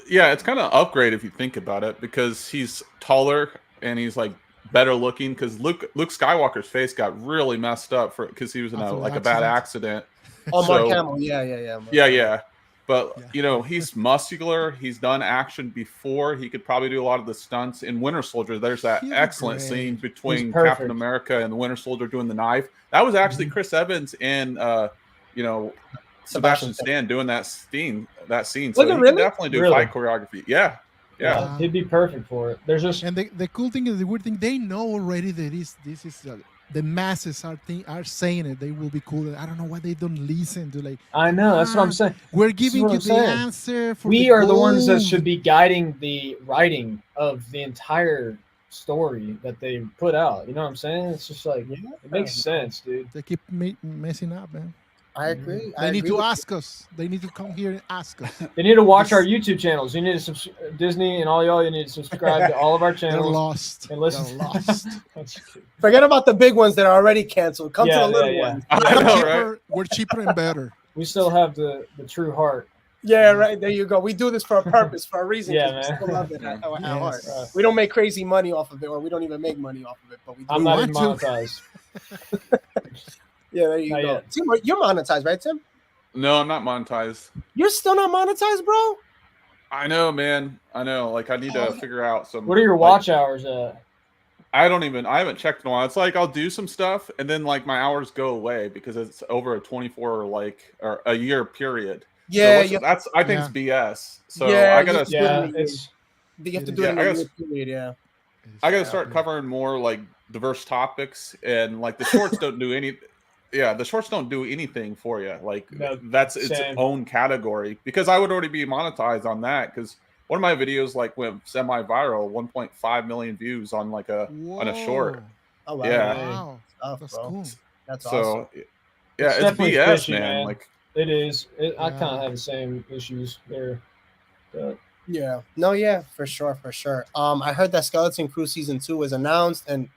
It's kind of upgrade if you think about it, because he's taller and he's like better looking. Because Luke Skywalker's face got really messed up because he was in a bad accident. Oh, Mark Hamill, yeah. Yeah. But he's muscular. He's done action before. He could probably do a lot of the stunts in Winter Soldier. There's that excellent scene between Captain America and the Winter Soldier doing the knife. That was actually Chris Evans and Sebastian Stan doing that scene. So he can definitely do fight choreography. Yeah. Yeah. He'd be perfect for it. There's just And the cool thing is the weird thing. They know already that this is the masses are saying it. They will be cool. I don't know why they don't listen to like. I know that's what I'm saying. We're This is giving what you I'm the saying. answer for We the are the ones that gold. should be guiding the writing of the entire story that they put out. You know what I'm saying? It's just like it makes sense, dude. They keep messing up, man. I agree. They I need agree to with ask us. They need to come here and ask us. They need to watch our This- YouTube channels. You need to Disney and all y'all. You need to subscribe to all of our They're channels lost. and listen. They're lost. Forget about the big ones that are already canceled. Come to Yeah, the little yeah, yeah. ones. I We're know, cheaper. right? We're cheaper and better. We still have the true heart. Yeah, right. There you go. We do this for a purpose, for a reason. Yeah, 'cause we man. still love it at heart. Yes. We don't make crazy money off of it, or we don't even make money off of it. But we do. I'm not even want to. monetized. Yeah, there you Not go. yet. Tim, you're monetized, right, Tim? No, I'm not monetized. You're still not monetized, bro? I know, man. I know. Like, I need to figure out some. What are your like, watch hours at? I haven't checked in a while. It's like I'll do some stuff and then like my hours go away because it's over a 24 or a year period. Yeah, So that's I think it's BS. So Yeah, I gotta Yeah, it's you have to do it in Yeah, a I year guess- period, yeah. I gotta start covering more like diverse topics and like the shorts don't do any. Yeah, the shorts don't do anything for you. Like No, that's its same. own category because I would already be monetized on that because one of my videos like went semi-viral, 1.5 million views on like on a short. Oh, wow. Yeah. Wow. Stuff, That's bro. cool. That's So awesome. yeah, it's definitely BS, fishy, man. man. Like It is. I Yeah. kind of have the same issues there. But Yeah. No, yeah, for sure, for sure. I heard that Skeleton Crew season 2 was announced, and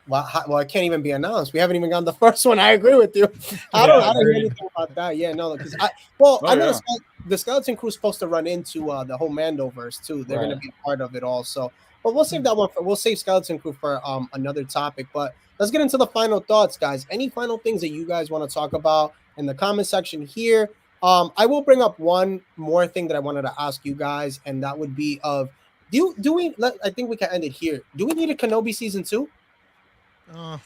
well, it can't even be announced. We haven't even gotten the first one. I agree with you. I don't hear agreed. anything about that. Yeah, no, because I Oh, know yeah. the Skeleton Crew is supposed to run into the whole Mando verse too. They're going to Right. be a part of it also. But we'll save that one we'll save Skeleton Crew for another topic. But let's get into the final thoughts, guys. Any final things that you guys want to talk about in the comment section here? I will bring up one more thing that I wanted to ask you guys, and that would be of I think we can end it here. Do we need a Kenobi season 2? No.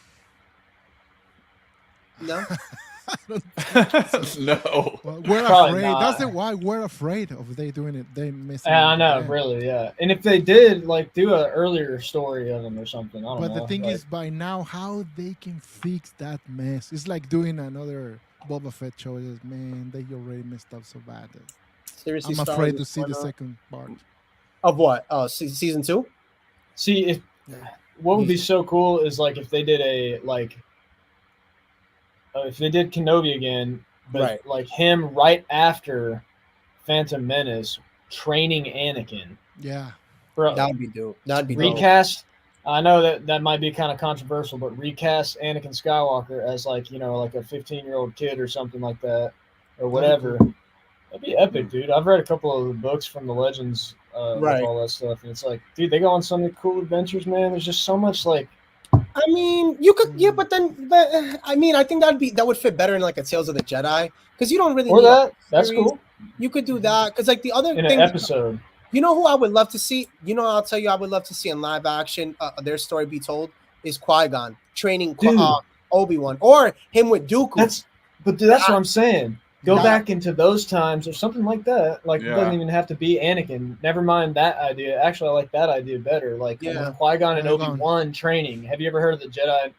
no. Well, we're Probably afraid. not. That's the why we're afraid of they doing it. They messing. yeah, I up know, again. really, yeah. And if they did, like, do an earlier story of them or something, I don't know. But the thing like, is, by now, how they can fix that mess? It's like doing another Boba Fett show. It's, man, they already messed up so bad. Seriously, I'm Star afraid Wars to see the corner. second part. Of what? Oh, season 2? see, if what would be so cool is like if they did if they did Kenobi again, but Right. like him right after Phantom Menace training Anakin, Yeah. bro. That'd be dope. That'd be dope. Recast. I know that might be kind of controversial, but recast Anakin Skywalker as like a 15-year-old kid or something like that, or whatever. That'd be epic, dude. I've read a couple of the books from the Legends, Right. with all that stuff, and it's like, dude, they go on some cool adventures, man. There's just so much like. I mean, you could, yeah, but I mean, I think that would fit better in like a Tales of the Jedi because you don't really Or need a that. That's series. cool. You could do that because like the other In thing, an episode. you know who I would love to see. I'll tell you, I would love to see in live action their story be told is Qui-Gon training Dude. Obi-Wan or him with Dooku. That's what I'm saying. Go Yeah. back into those times or something like that. Like Yeah. it doesn't even have to be Anakin. Never mind that idea. Actually, I like that idea better. Like Yeah. with Qui-Gon and Qui-Gon. Obi-Wan training. Have you ever heard of the Jedi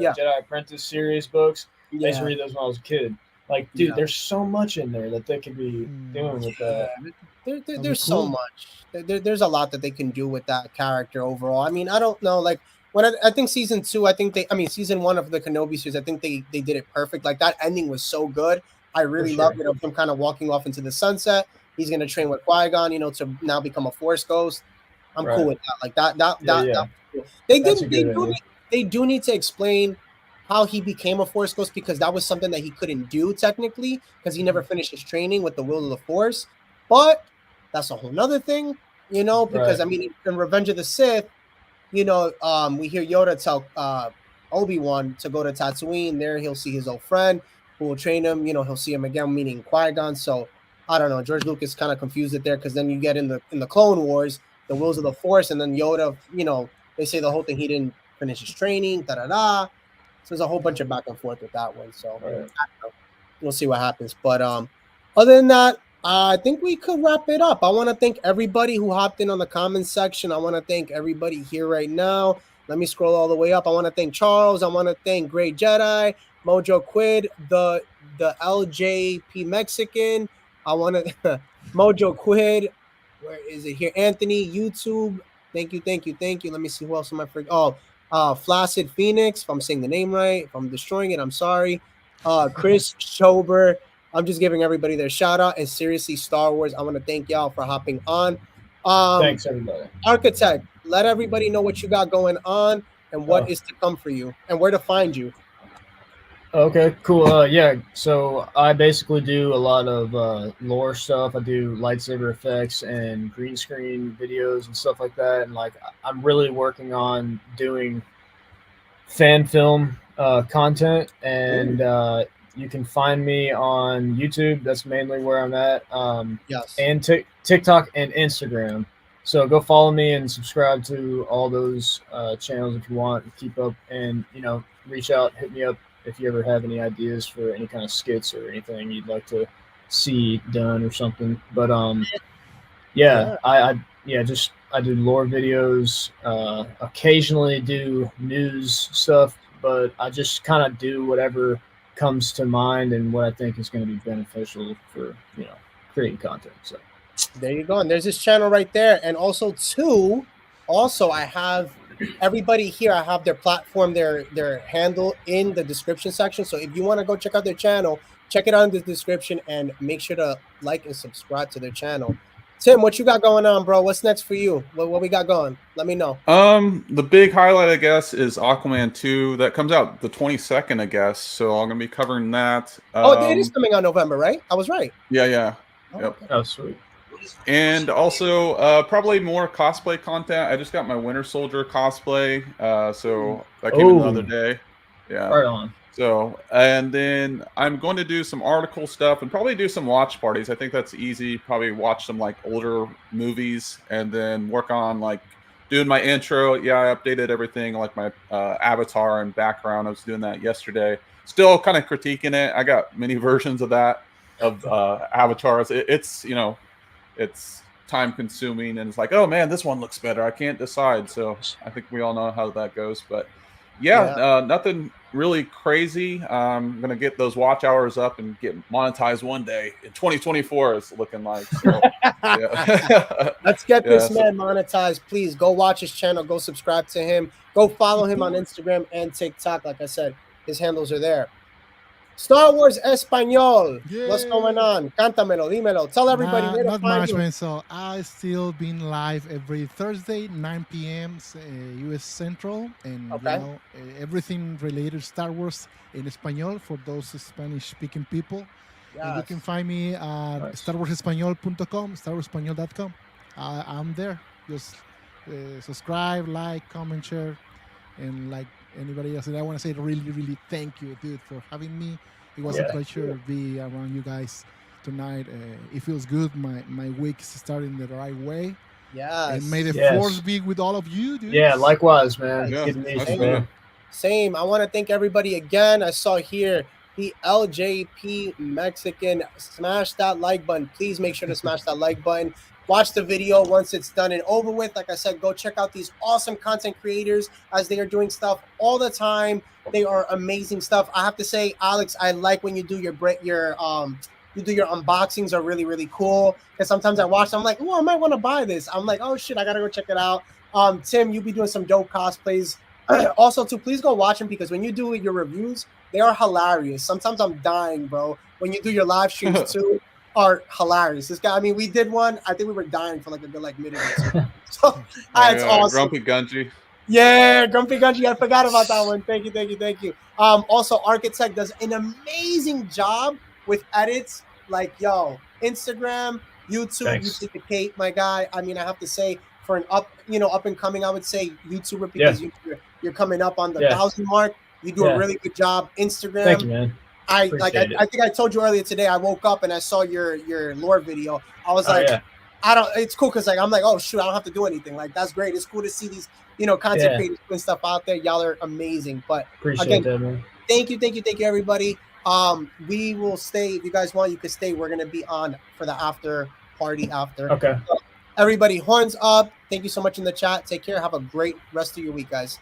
Yeah. Jedi Apprentice series books? I used yeah. to read those when I was a kid. Like, dude, Yeah. there's so much in there that they could be doing with that. There's so cool. much. There's a lot that they can do with that character overall. I mean, I don't know. Like when I think season 2, season 1 of the Kenobi series, I think they did it perfect. Like that ending was so good. I really For sure. loved it of him kind of walking off into the sunset. He's gonna train with Qui-Gon, to now become a Force ghost. I'm Right. cool with that. Like that. Yeah. That was cool. They That's a did. good idea. They do need to explain how he became a Force ghost because that was something that he couldn't do technically because he never finished his training with the will of the Force. But that's a whole nother thing, because Right. I mean, in Revenge of the Sith, we hear Yoda tell Obi-Wan to go to Tatooine. There he'll see his old friend who will train him. He'll see him again, meaning Qui-Gon. So I don't know. George Lucas kind of confused it there because then you get in the Clone Wars, the wills of the Force, and then Yoda, they say the whole thing he didn't finish his training, So there's a whole bunch of back and forth with that one. So Right. I don't know. We'll see what happens. But other than that, I think we could wrap it up. I want to thank everybody who hopped in on the comments section. I want to thank everybody here right now. Let me scroll all the way up. I want to thank Charles. I want to thank Great Jedi, Mojo Quid, the LJP Mexican. I want to Mojo Quid. Where is it here? Anthony, YouTube. Thank you. Let me see who else am I forgetting. Flaccid Phoenix. If I'm saying the name right, if I'm destroying it, I'm sorry. Chris Schober. I'm just giving everybody their shout out. And seriously, Star Wars, I want to thank y'all for hopping on. Thanks, everybody. Architect, let everybody know what you got going on and what is to come for you and where to find you. Okay, cool. Yeah, so I basically do a lot of lore stuff. I do lightsaber effects and green screen videos and stuff like that. And like, I'm really working on doing fan film content. And you can find me on YouTube. That's mainly where I'm at. Yes. And TikTok and Instagram. So go follow me and subscribe to all those channels if you want. Keep up and, reach out, hit me up if you ever have any ideas for any kind of skits or anything you'd like to see done or something. But I do lore videos, occasionally do news stuff, but I just kind of do whatever comes to mind and what I think is going to be beneficial for, creating content. So there you go. And there's this channel right there. And also I have everybody here. I have their platform, their handle in the description section. So if you want to go check out their channel, check it out in the description and make sure to like and subscribe to their channel. Tim, what you got going on, bro? What's next for you? What we got going? Let me know. The big highlight, I guess, is Aquaman 2. That comes out the 22nd, I guess. So I'm gonna be covering that. It is coming out November, right? I was right. Yeah. Oh, Yep. okay. Oh, sweet. And also probably more cosplay content. I just got my Winter Soldier cosplay. So that came in the other day. Yeah. Right on. So, and then I'm going to do some article stuff and probably do some watch parties. I think that's easy. Probably watch some like older movies and then work on like doing my intro. Yeah, I updated everything like my avatar and background. I was doing that yesterday. Still kind of critiquing it. I got many versions of that, of avatars. It's time consuming and it's like, oh man, this one looks better. I can't decide. So I think we all know how that goes. But nothing really crazy. I'm gonna get those watch hours up and get monetized one day in 2024. It's looking like. So, Let's get this man monetized. Please go watch his channel. Go subscribe to him. Go follow him on Instagram and TikTok. Like I said, his handles are there. Star Wars Español. Yeah. What's going on? Cántamelo, dímelo. Tell everybody where to Not find much, you. man. So I still been live every Thursday, 9 p.m. U.S. Central, and everything related to Star Wars in Español for those Spanish-speaking people. Yes. And you can find me at StarWarsEspañol.com, StarWarsEspañol.com. I'm there. Just subscribe, like, comment, share, and like anybody else. And I want to say really, really thank you, dude, for having me. It was a pleasure to be around you guys tonight. It feels good. My week is starting the right way. Yes. And may the force be with all of you, dude. Yeah, likewise, man. Yeah, Good to meet you, man. Same. I want to thank everybody again. I saw here the LJP Mexican. Smash that like button. Please make sure to smash that like button. Watch the video once it's done and over with. Like I said, go check out these awesome content creators as they are doing stuff all the time. They are amazing stuff. I have to say, Alex, I like when you do your unboxings are really, really cool. Because sometimes I watch them, I'm like, oh, I might want to buy this. I'm like, oh shit, I gotta go check it out. Tim, you be doing some dope cosplays. Also, too, please go watch them because when you do your reviews, they are hilarious. Sometimes I'm dying, bro. When you do your live streams too. Are hilarious. This guy, I mean, we did one. I think we were dying for like a good minute or two. So it's awesome. Grumpy Gunji. Yeah, Grumpy Gunji. I forgot about that one. Thank you. Also, Architect does an amazing job with edits. Like, Instagram, YouTube, Thanks. you duplicate, my guy. I mean, I have to say, for an up and coming, I would say YouTuber because you're coming up on the 1,000 mark. You do a really good job. Instagram. Thank you, man. I think I told you earlier today. I woke up and I saw your lore video. I was it's cool because I'm like, oh shoot, I don't have to do anything. Like that's great. It's cool to see these content creators putting stuff out there. Y'all are amazing. But Appreciate that, man. Thank you everybody. We will stay. If you guys want, you can stay. We're gonna be on for the after party after. Okay. So, everybody, horns up. Thank you so much in the chat. Take care. Have a great rest of your week, guys.